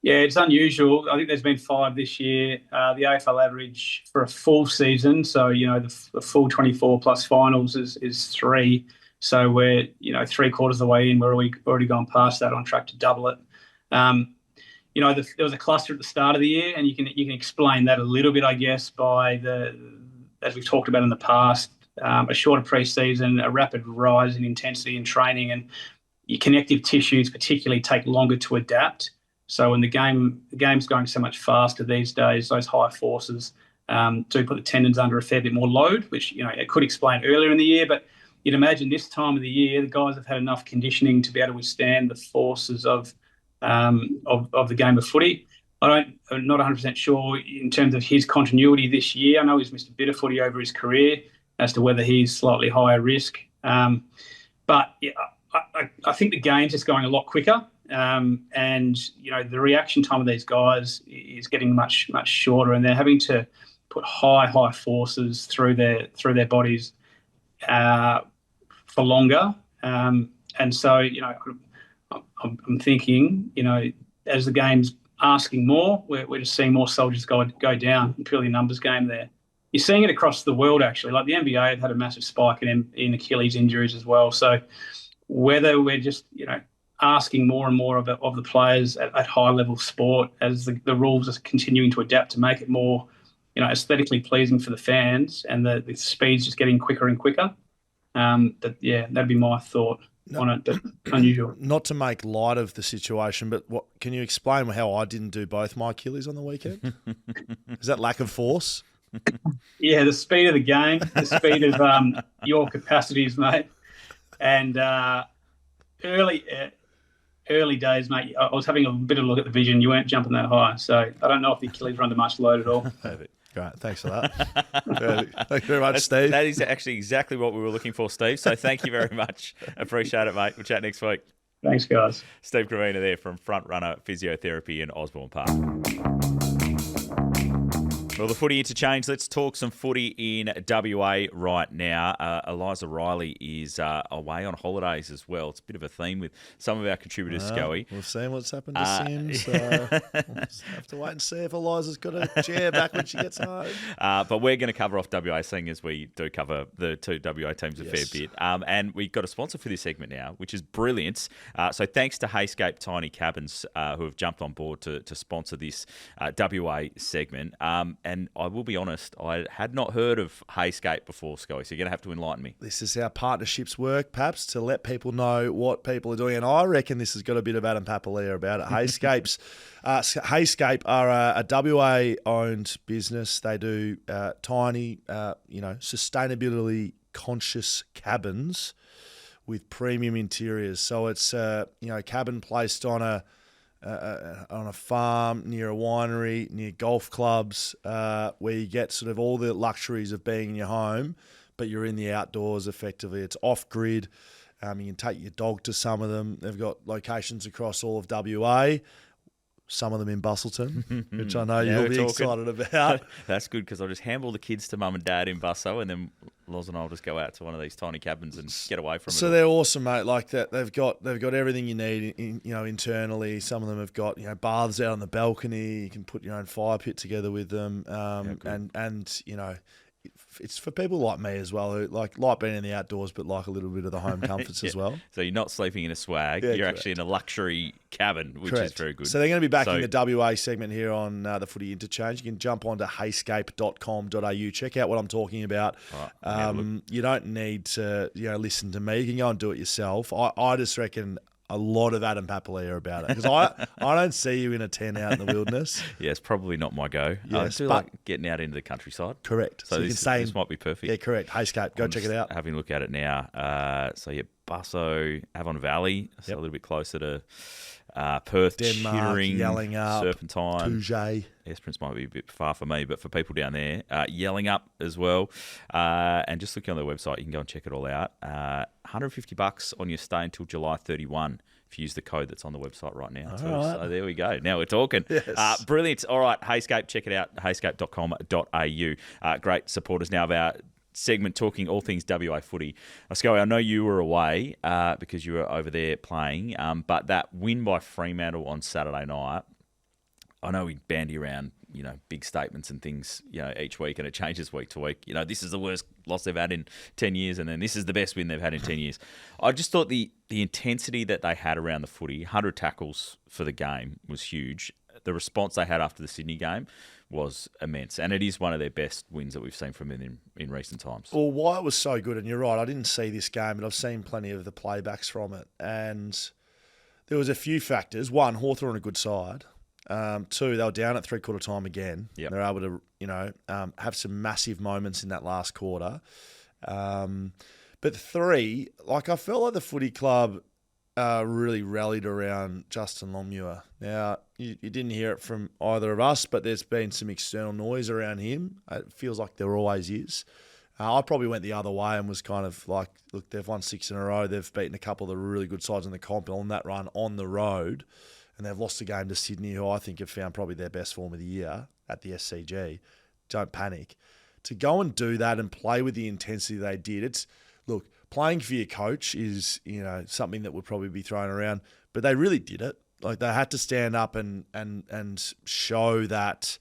Yeah, it's unusual. I think there's been 5 this year. The AFL average for a full season, so, the full 24 plus finals is 3. So we're, 3/4 of the way in. We're already gone past that, on track to double it. There was a cluster at the start of the year, and you can explain that a little bit, I guess, by as we've talked about in the past, a shorter pre-season, a rapid rise in intensity in training, and your connective tissues particularly take longer to adapt. So when the game's going so much faster these days, those high forces do put the tendons under a fair bit more load, which it could explain earlier in the year. But you'd imagine this time of the year, the guys have had enough conditioning to be able to withstand the forces of the game of footy. I'm not 100% sure in terms of his continuity this year. I know he's missed a bit of footy over his career as to whether he's slightly higher risk. But yeah, I think the game's just going a lot quicker. And, the reaction time of these guys is getting much, much shorter, and they're having to put high forces through their bodies for longer. And so, I'm thinking, as the game's asking more, we're just seeing more soldiers go down. Purely a numbers game there. You're seeing it across the world, actually. Like the NBA have had a massive spike in Achilles injuries as well. So whether we're just, asking more and more of the players at high level sport as the rules are continuing to adapt to make it more, aesthetically pleasing for the fans, and the speed's just getting quicker and quicker. That'd be my thought on it. That's unusual.
Not to make light of the situation, but can you explain how I didn't do both my Achilles on the weekend? Is that lack of force?
Yeah, the speed of the game, the speed of your capacities, mate, and early days, mate. I was having a bit of a look at the vision. You weren't jumping that high, so I don't know if the Achilles were under much load at all.
Perfect. Great. Thanks for that. Thank you very much, Steve.
That is actually exactly what we were looking for, Steve. So thank you very much. Appreciate it, mate. We'll chat next week.
Thanks, guys.
Steve Gravina there from Front Runner Physiotherapy in Osborne Park. Well, the Footy Interchange, let's talk some footy in WA right now. Eliza Reilly is away on holidays as well. It's a bit of a theme with some of our contributors, Schoey.
We've seen what's happened to Sims. We'll have to wait and see if Eliza's got a chair back when she gets home.
But we're going to cover off WA, seeing as we do cover the two WA teams a fair bit. And we've got a sponsor for this segment now, which is brilliant. So thanks to Heyscape Tiny Cabins, who have jumped on board to sponsor this WA segment. And I will be honest, I had not heard of Hscape before, Schoey, so you're going to have to enlighten me.
This is how partnerships work, Paps, to let people know what people are doing. And I reckon this has got a bit of Adam Papalia about it. Hscape are a WA-owned business. They do tiny, sustainability conscious cabins with premium interiors. So it's cabin placed on a farm near a winery, near golf clubs, where you get sort of all the luxuries of being in your home, but you're in the outdoors effectively. It's off-grid. You can take your dog to some of them. They've got locations across all of WA, some of them in Bustleton, which I know you'll be excited about.
That's good, because I'll just handle the kids to mum and dad in Busso, and then Loz and I'll just go out to one of these tiny cabins and get away from it.
So they're awesome, mate. Like that, they've got everything you need, internally. Some of them have got baths out on the balcony. You can put your own fire pit together with them, it's for people like me as well, who like being in the outdoors, but like a little bit of the home comforts as well.
So you're not sleeping in a swag. You're actually in a luxury cabin, which is very good.
So they're going to be back in the WA segment here on the Footy Interchange. You can jump onto heyscape.com.au. Check out what I'm talking about. Right, you don't need to listen to me. You can go and do it yourself. I just reckon a lot of Adam Papalia about it, because I don't see you in a tent out in the wilderness.
Yeah, it's probably not my go.
Yes,
I do like getting out into the countryside.
Correct.
So this might be perfect.
Yeah, correct. Heyscape, go check it out.
Having a look at it now. Busso, Avon Valley, so a little bit closer to Perth,
Denmark,
Chittering,
Yelling Up,
Serpentine.
Touget.
Esperance might be a bit far for me, but for people down there, Yelling Up as well. And just looking on their website, you can go and check it all out. $150 on your stay until July 31 if you use the code that's on the website right now. So there we go. Now we're talking.
Yes.
Brilliant. All right, Heyscape, check it out, heyscape.com.au. Great supporters now of our segment talking all things WA footy. Schoey, I know you were away because you were over there playing, but that win by Fremantle on Saturday night, I know we bandy around, big statements and things, each week, and it changes week to week. This is the worst loss they've had in 10 years, and then this is the best win they've had in 10 years. I just thought the intensity that they had around the footy, 100 tackles for the game, was huge. The response they had after the Sydney game was immense, and it is one of their best wins that we've seen from them in recent times.
Well, why it was so good, and you're right, I didn't see this game, but I've seen plenty of the playbacks from it, and there was a few factors. One, Hawthorn a good side. Two, they were down at three-quarter time again.
Yep.
They're able to, have some massive moments in that last quarter. But three, I felt like the footy club really rallied around Justin Longmuir. Now, you didn't hear it from either of us, but there's been some external noise around him. It feels like there always is. I probably went the other way and was kind of like, look, they've won 6 in a row. They've beaten a couple of the really good sides in the comp on that run on the road. And they've lost a game to Sydney, who I think have found probably their best form of the year at the SCG. Don't panic. To go and do that and play with the intensity they did, playing for your coach is, something that would probably be thrown around, but they really did it. Like, they had to stand up and show that,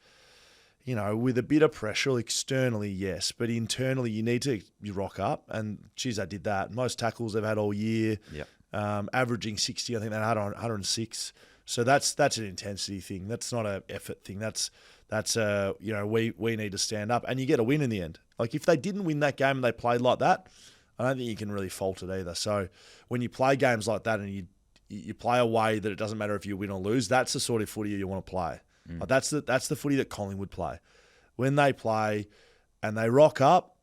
with a bit of pressure externally, yes, but internally you rock up, and geez, they did that. Most tackles they've had all year.
Yep.
averaging 60. I think they had on 106. So that's an intensity thing. That's not an effort thing. That's we need to stand up, and you get a win in the end. Like if they didn't win that game and they played like that, I don't think you can really fault it either. So when you play games like that and you play a way that it doesn't matter if you win or lose, that's the sort of footy you want to play. Like that's the footy that Collingwood play. When they play and they rock up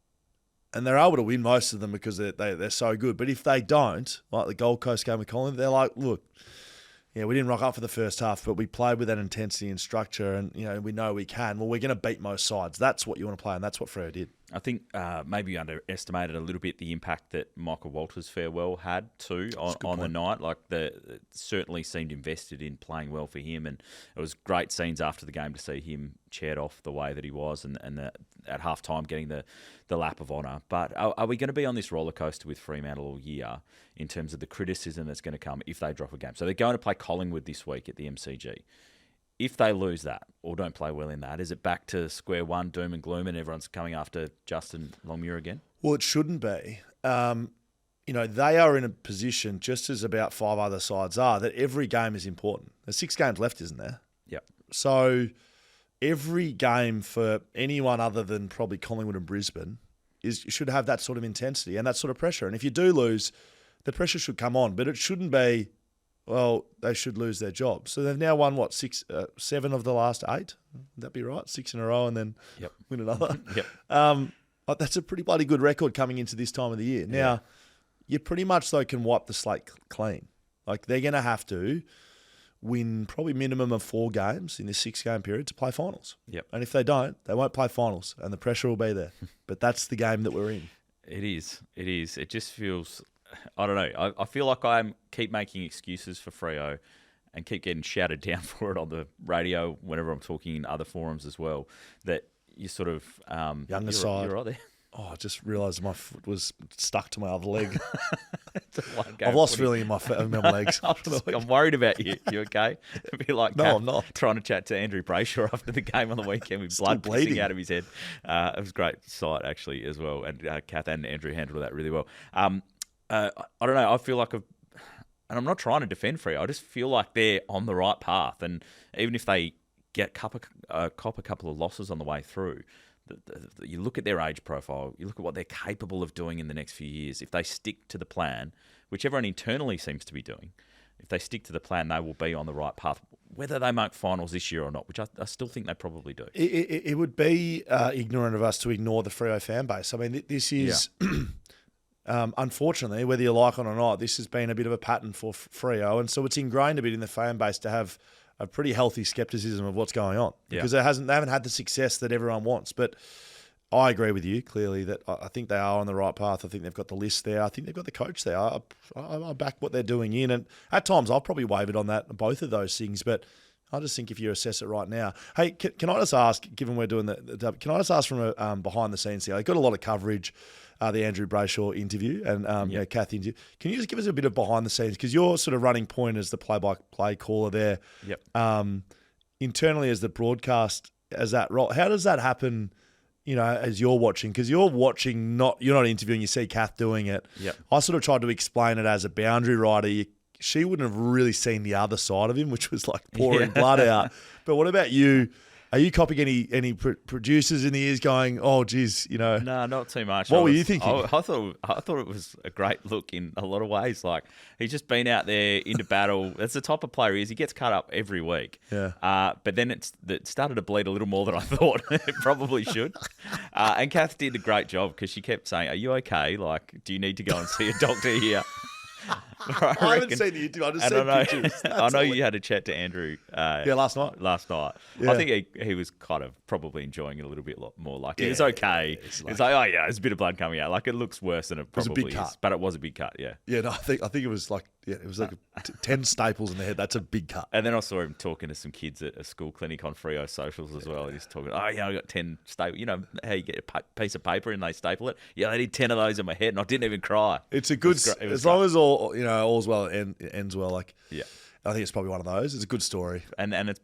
and they're able to win most of them because they're so good. But if they don't, like the Gold Coast game with Collingwood, they're like, look, yeah, we didn't rock up for the first half, but we played with that intensity and structure, and we know we can. Well, we're going to beat most sides. That's what you want to play, and that's what Freo did.
I think maybe you underestimated a little bit the impact that Michael Walters' farewell had too on the night. Like it certainly seemed invested in playing well for him, and it was great scenes after the game to see him chaired off the way that he was, and at half time getting the lap of honour. But are we going to be on this roller coaster with Fremantle all year in terms of the criticism that's going to come if they drop a game? So they're going to play Collingwood this week at the MCG. If they lose that or don't play well in that, is it back to square one, doom and gloom, and everyone's coming after Justin Longmuir again?
Well, it shouldn't be. They are in a position, just as about 5 other sides are, that every game is important. There's 6 games left, isn't there?
Yep.
So every game for anyone other than probably Collingwood and Brisbane should have that sort of intensity and that sort of pressure. And if you do lose, the pressure should come on, but it shouldn't be, well, they should lose their job. So they've now won, 7 of the last 8? Would that be right? 6 in a row and then win another?
Yep.
That's a pretty bloody good record coming into this time of the year. Now, you pretty much, though, can wipe the slate clean. Like, they're going to have to win probably minimum of 4 games in this 6-game period to play finals.
Yep.
And if they don't, they won't play finals, and the pressure will be there. But that's the game that we're in.
It is. It just feels... I don't know. I feel like I keep making excuses for Freo and keep getting shouted down for it on the radio whenever I'm talking in other forums as well, that you sort of...
Younger side.
You're right there.
Oh, I just realised my foot was stuck to my other leg. I've lost feeling in my legs.
I'm worried about you. You okay? It'd be like
no, I'm not.
Trying to chat to Andrew Brayshaw after the game on the weekend with blood bleeding out of his head. It was a great sight, actually, as well. And Kath and Andrew handled that really well. I don't know. I feel like, and I'm not trying to defend Freo. I just feel like they're on the right path. And even if they cop a couple of losses on the way through, you look at their age profile, you look at what they're capable of doing in the next few years. If they stick to the plan, which everyone internally seems to be doing, if they stick to the plan, they will be on the right path. Whether they make finals this year or not, which I still think they probably do.
It would be ignorant of us to ignore the Freo fan base. I mean, this is... Yeah. Unfortunately, whether you like it or not, this has been a bit of a pattern for Freo, and so it's ingrained a bit in the fan base to have a pretty healthy scepticism of what's going on because they haven't had the success that everyone wants. But I agree with you clearly that I think they are on the right path. I think they've got the list there. I think they've got the coach there. I back what they're doing in, and at times I've probably wavered on that, both of those things, but I just think if you assess it right now, hey, can I just ask, given we're doing can I just ask from a behind the scenes here? I got a lot of coverage. The Andrew Brayshaw interview and Kath interview. Can you just give us a bit of behind the scenes? Because you're sort of running point as the play-by-play caller there.
Yep.
Internally as the broadcast, as that role, how does that happen, as you're watching? Because you're watching, you're not interviewing, you see Kath doing it.
Yep.
I sort of tried to explain it as a boundary rider. She wouldn't have really seen the other side of him, which was like pouring blood out. But what about you? Are you copying any producers in the ears going, oh, geez,
No, not too much.
What were you thinking?
I thought it was a great look in a lot of ways. Like, he's just been out there into battle. That's the type of player he is. He gets cut up every week.
Yeah.
But then it started to bleed a little more than I thought it probably should. And Kath did a great job because she kept saying, are you okay? Like, do you need to go and see a doctor here?
I haven't seen the interview. I just seen pictures.
I know you had a chat to Andrew.
Last night.
Yeah. I think he was kind of probably enjoying it a little bit more. Like, it was okay. It's like, oh yeah, there's a bit of blood coming out. Like, it looks worse than it probably is. But it was a big cut. Yeah.
Yeah. No, I think it was like 10 staples in the head. That's a big cut.
And then I saw him talking to some kids at a school clinic on Freo socials as well. He's talking, I got 10 staples. You know how you get a piece of paper and they staple it? Yeah, they did 10 of those in my head and I didn't even cry.
It's a good, as long as all's well and ends well. Like,
yeah.
I think it's probably one of those. It's a good story.
And it's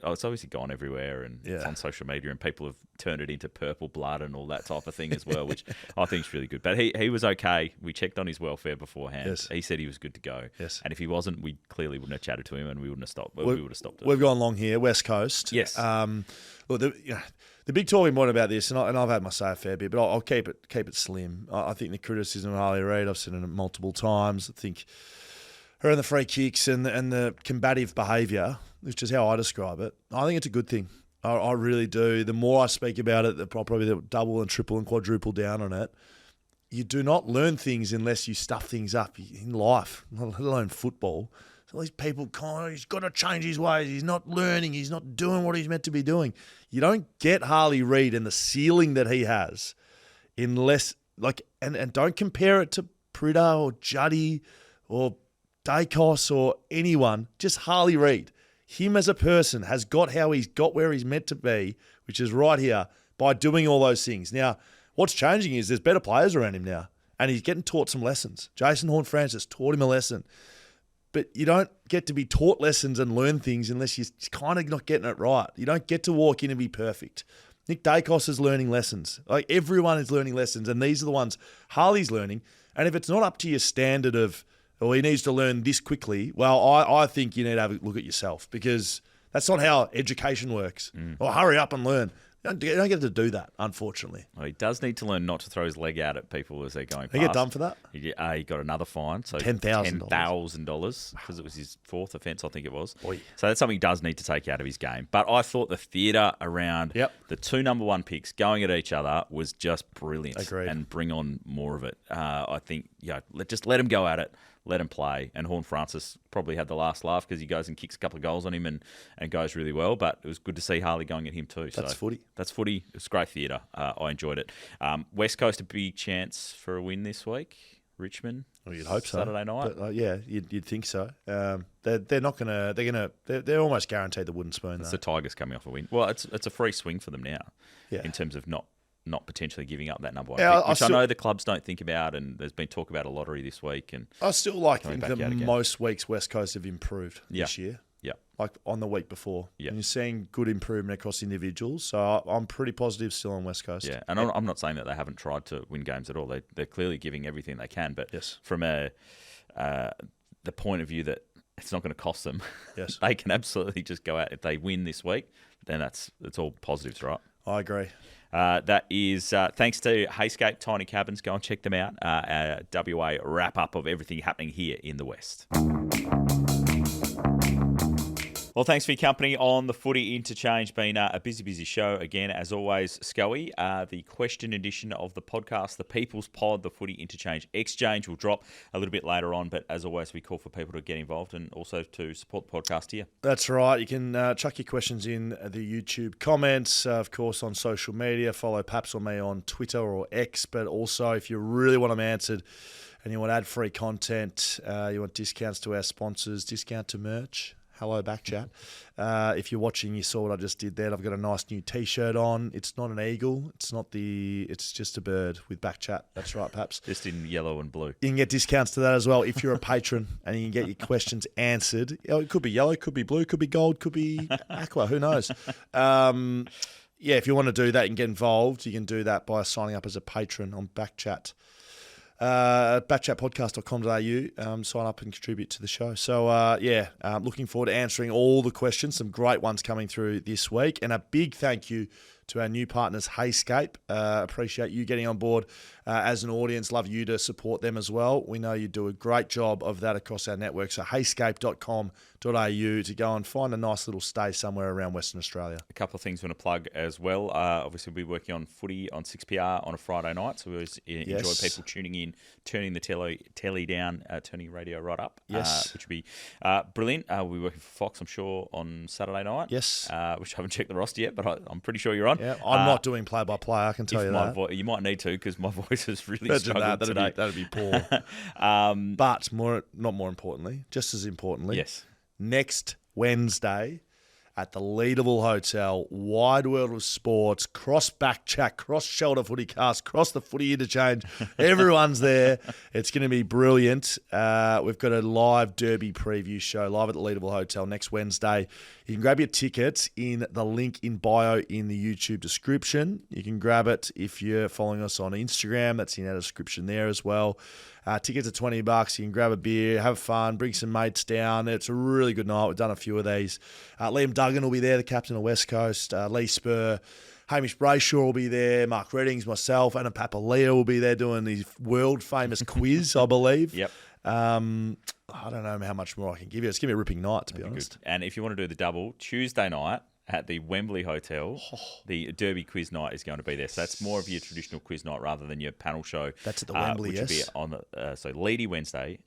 obviously gone everywhere, and it's on social media, and people have turned it into purple blood and all that type of thing as well, which I think is really good. But he was okay. We checked on his welfare beforehand.
Yes.
He said he was good to go.
Yes.
And if he wasn't, we clearly wouldn't have chatted to him, and we wouldn't have stopped. We would have stopped it.
We've gone long here, West Coast.
Yes.
Look, the big talking point about this, and I've had my say a fair bit, but I'll keep it slim. I think the criticism of Harley Reid, I've said it multiple times. I think around the free kicks and the combative behaviour, which is how I describe it, I think it's a good thing. I really do. The more I speak about it, I'll probably double and triple and quadruple down on it. You do not learn things unless you stuff things up in life, let alone football. So these people, he's got to change his ways. He's not learning. He's not doing what he's meant to be doing. You don't get Harley Reid and the ceiling that he has unless, and don't compare it to Pritter or Juddy or Dacos or anyone, just Harley Reid. Him as a person has got how he's got where he's meant to be, which is right here, by doing all those things. Now, what's changing is there's better players around him now, and he's getting taught some lessons. Jason Horne-Francis taught him a lesson. But you don't get to be taught lessons and learn things unless you're kind of not getting it right. You don't get to walk in and be perfect. Nick Dacos is learning lessons. Like, everyone is learning lessons, and these are the ones Harley's learning. And if it's not up to your standard of, he needs to learn this quickly, well, I think you need to have a look at yourself, because that's not how education works. Hurry up and learn. You don't get to do that, unfortunately.
Well, he does need to learn not to throw his leg out at people as they're going past.
He get done for that?
He got another fine. So
$10,000.
because it was his fourth offence, I think it was.
Oy.
So that's something he does need to take out of his game. But I thought the theatre around the two number one picks going at each other was just brilliant.
Agreed.
And bring on more of it. I think, just let him go at it. Let him play. And Horne-Francis probably had the last laugh because he goes and kicks a couple of goals on him and goes really well. But it was good to see Harley going at him too.
That's footy.
That's footy. It's great theatre. I enjoyed it. West Coast, a big chance for a win this week. Richmond.
Well, you'd hope so.
Saturday night.
But, you'd think so. They're not gonna. They're almost guaranteed the wooden spoon.
It's
though.
the Tigers coming off a win. Well, it's a free swing for them now.
Yeah.
In terms of not potentially giving up that number one
Yeah,
pick, which I know the clubs don't think about, and there's been talk about a lottery this week. And
I still think that most weeks West Coast have improved this year.
Yeah.
Like on the week before.
Yeah.
And you're seeing good improvement across individuals. So I'm pretty positive still on West Coast.
Yeah, and I'm not saying that they haven't tried to win games at all. They're clearly giving everything they can. But from the point of view that it's not going to cost them, they can absolutely just go out. If they win this week, then it's all positives, right?
I agree.
That is thanks to Heyscape Tiny Cabins. Go and check them out. WA wrap-up of everything happening here in the West. Well, thanks for your company on the Footy Interchange. Been a busy show again, as always, Schoey. The question edition of the podcast, the People's Pod, the Footy Interchange Exchange, will drop a little bit later on. But as always, we call for people to get involved and also to support the podcast here. That's right. You can chuck your questions in the YouTube comments, of course, on social media. Follow Paps or me on Twitter or X. But also, if you really want them answered and you want ad-free content, you want discounts to our sponsors, discount to merch. Hello, BackChat. If you're watching, you saw what I just did there. I've got a nice new T-shirt on. It's not an eagle. It's just a bird with BackChat. That's right, Paps. Just in yellow and blue. You can get discounts to that as well if you're a patron, and you can get your questions answered. It could be yellow, could be blue, could be gold, could be aqua. Who knows? If you want to do that and get involved, you can do that by signing up as a patron on BackChat. backchatpodcast.com.au, sign up and contribute to the show. So, looking forward to answering all the questions. Some great ones coming through this week. And a big thank you to our new partners, Heyscape. Appreciate you getting on board as an audience. Love you to support them as well. We know you do a great job of that across our network. So heyscape.com.au to go and find a nice little stay somewhere around Western Australia. A couple of things we want to plug as well. Obviously, we'll be working on footy on 6PR on a Friday night. So we always enjoy people tuning in, turning the telly down, turning radio right up. Which will be brilliant. We'll be working for Fox, I'm sure, on Saturday night. Which I haven't checked the roster yet, but I'm pretty sure you're on. Yeah, I'm not doing play-by-play, I can tell you that. You might need to, because my voice is really struggling today. That'd be poor. But just as importantly, next Wednesday
at the Leadable Hotel, wide world of sports, cross BackChat, cross shoulder footy cast, cross the Footy Interchange. Everyone's there. It's going to be brilliant. We've got a live Derby preview show live at the Leadable Hotel next Wednesday. You can grab your tickets in the link in bio in the YouTube description. You can grab it if you're following us on Instagram. That's in our description there as well. Tickets are $20. You can grab a beer, have fun, bring some mates down. It's a really good night. We've done a few of these. Liam Duggan will be there, the captain of West Coast. Lee Spur, Hamish Brayshaw will be there. Mark Reddings, myself, Adam Papalia will be there doing the world-famous quiz, I believe.
Yep.
I don't know how much more I can give you. It's going to be a ripping night, to be honest.
Good. And if you want to do the double, Tuesday night at the Wembley Hotel, the Derby quiz night is going to be there. So that's more of your traditional quiz night rather than your panel show.
That's at the Wembley,
which
yes.
will be on the, so Leedy Wednesday,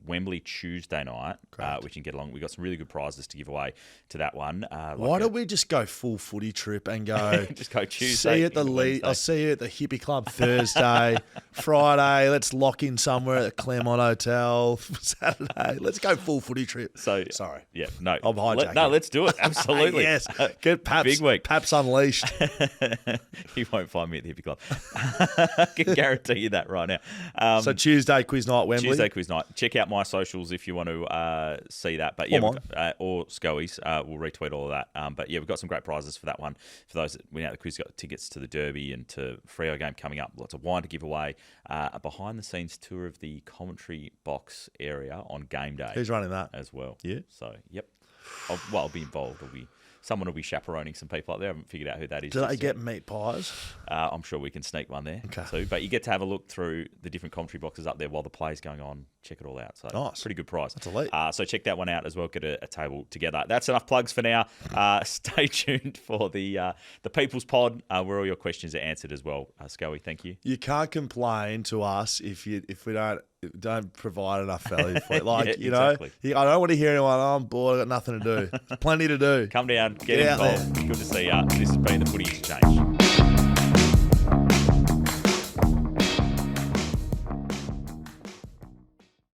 Wembley Tuesday night, which you can get along. We've got some really good prizes to give away to that one.
Why don't we just go full footy trip and go?
Just go Tuesday.
See you at the Lead. I'll see you at the Hippie Club Thursday, Friday. Let's lock in somewhere at the Claremont Hotel. Saturday, let's go full footy trip.
So
sorry,
yeah, no,
I'm hijacking.
let's do it. Absolutely,
yes. Get Paps.
Big week.
Paps unleashed.
You won't find me at the Hippie Club. I can guarantee you that right now.
So Tuesday quiz night, Wembley.
Tuesday quiz night. Check out my socials if you want to see that. But yeah, or Schoey's. We'll retweet all of that. But yeah, we've got some great prizes for that one. For those that win out the quiz, got tickets to the Derby and to Freo game coming up. Lots of wine to give away. A behind-the-scenes tour of the commentary box area on game day.
Who's running that
as well?
Yeah.
So yep. I'll be involved. Someone will be chaperoning some people up there. I haven't figured out who that is.
Do they get meat pies?
I'm sure we can sneak one there too. But you get to have a look through the different commentary boxes up there while the play's going on. Check it all out. So
nice.
Pretty good prize.
That's elite.
So check that one out as well. Get a table together. That's enough plugs for now. Stay tuned for the People's Pod where all your questions are answered as well. Schoey, thank you.
You can't complain to us if we don't provide enough value for it. Like,
exactly.
I don't want to hear anyone, I'm bored, I've got nothing to do. There's plenty to do.
Come down, get
out
involved.
there.
Good to see you. This has been the Footy Interchange.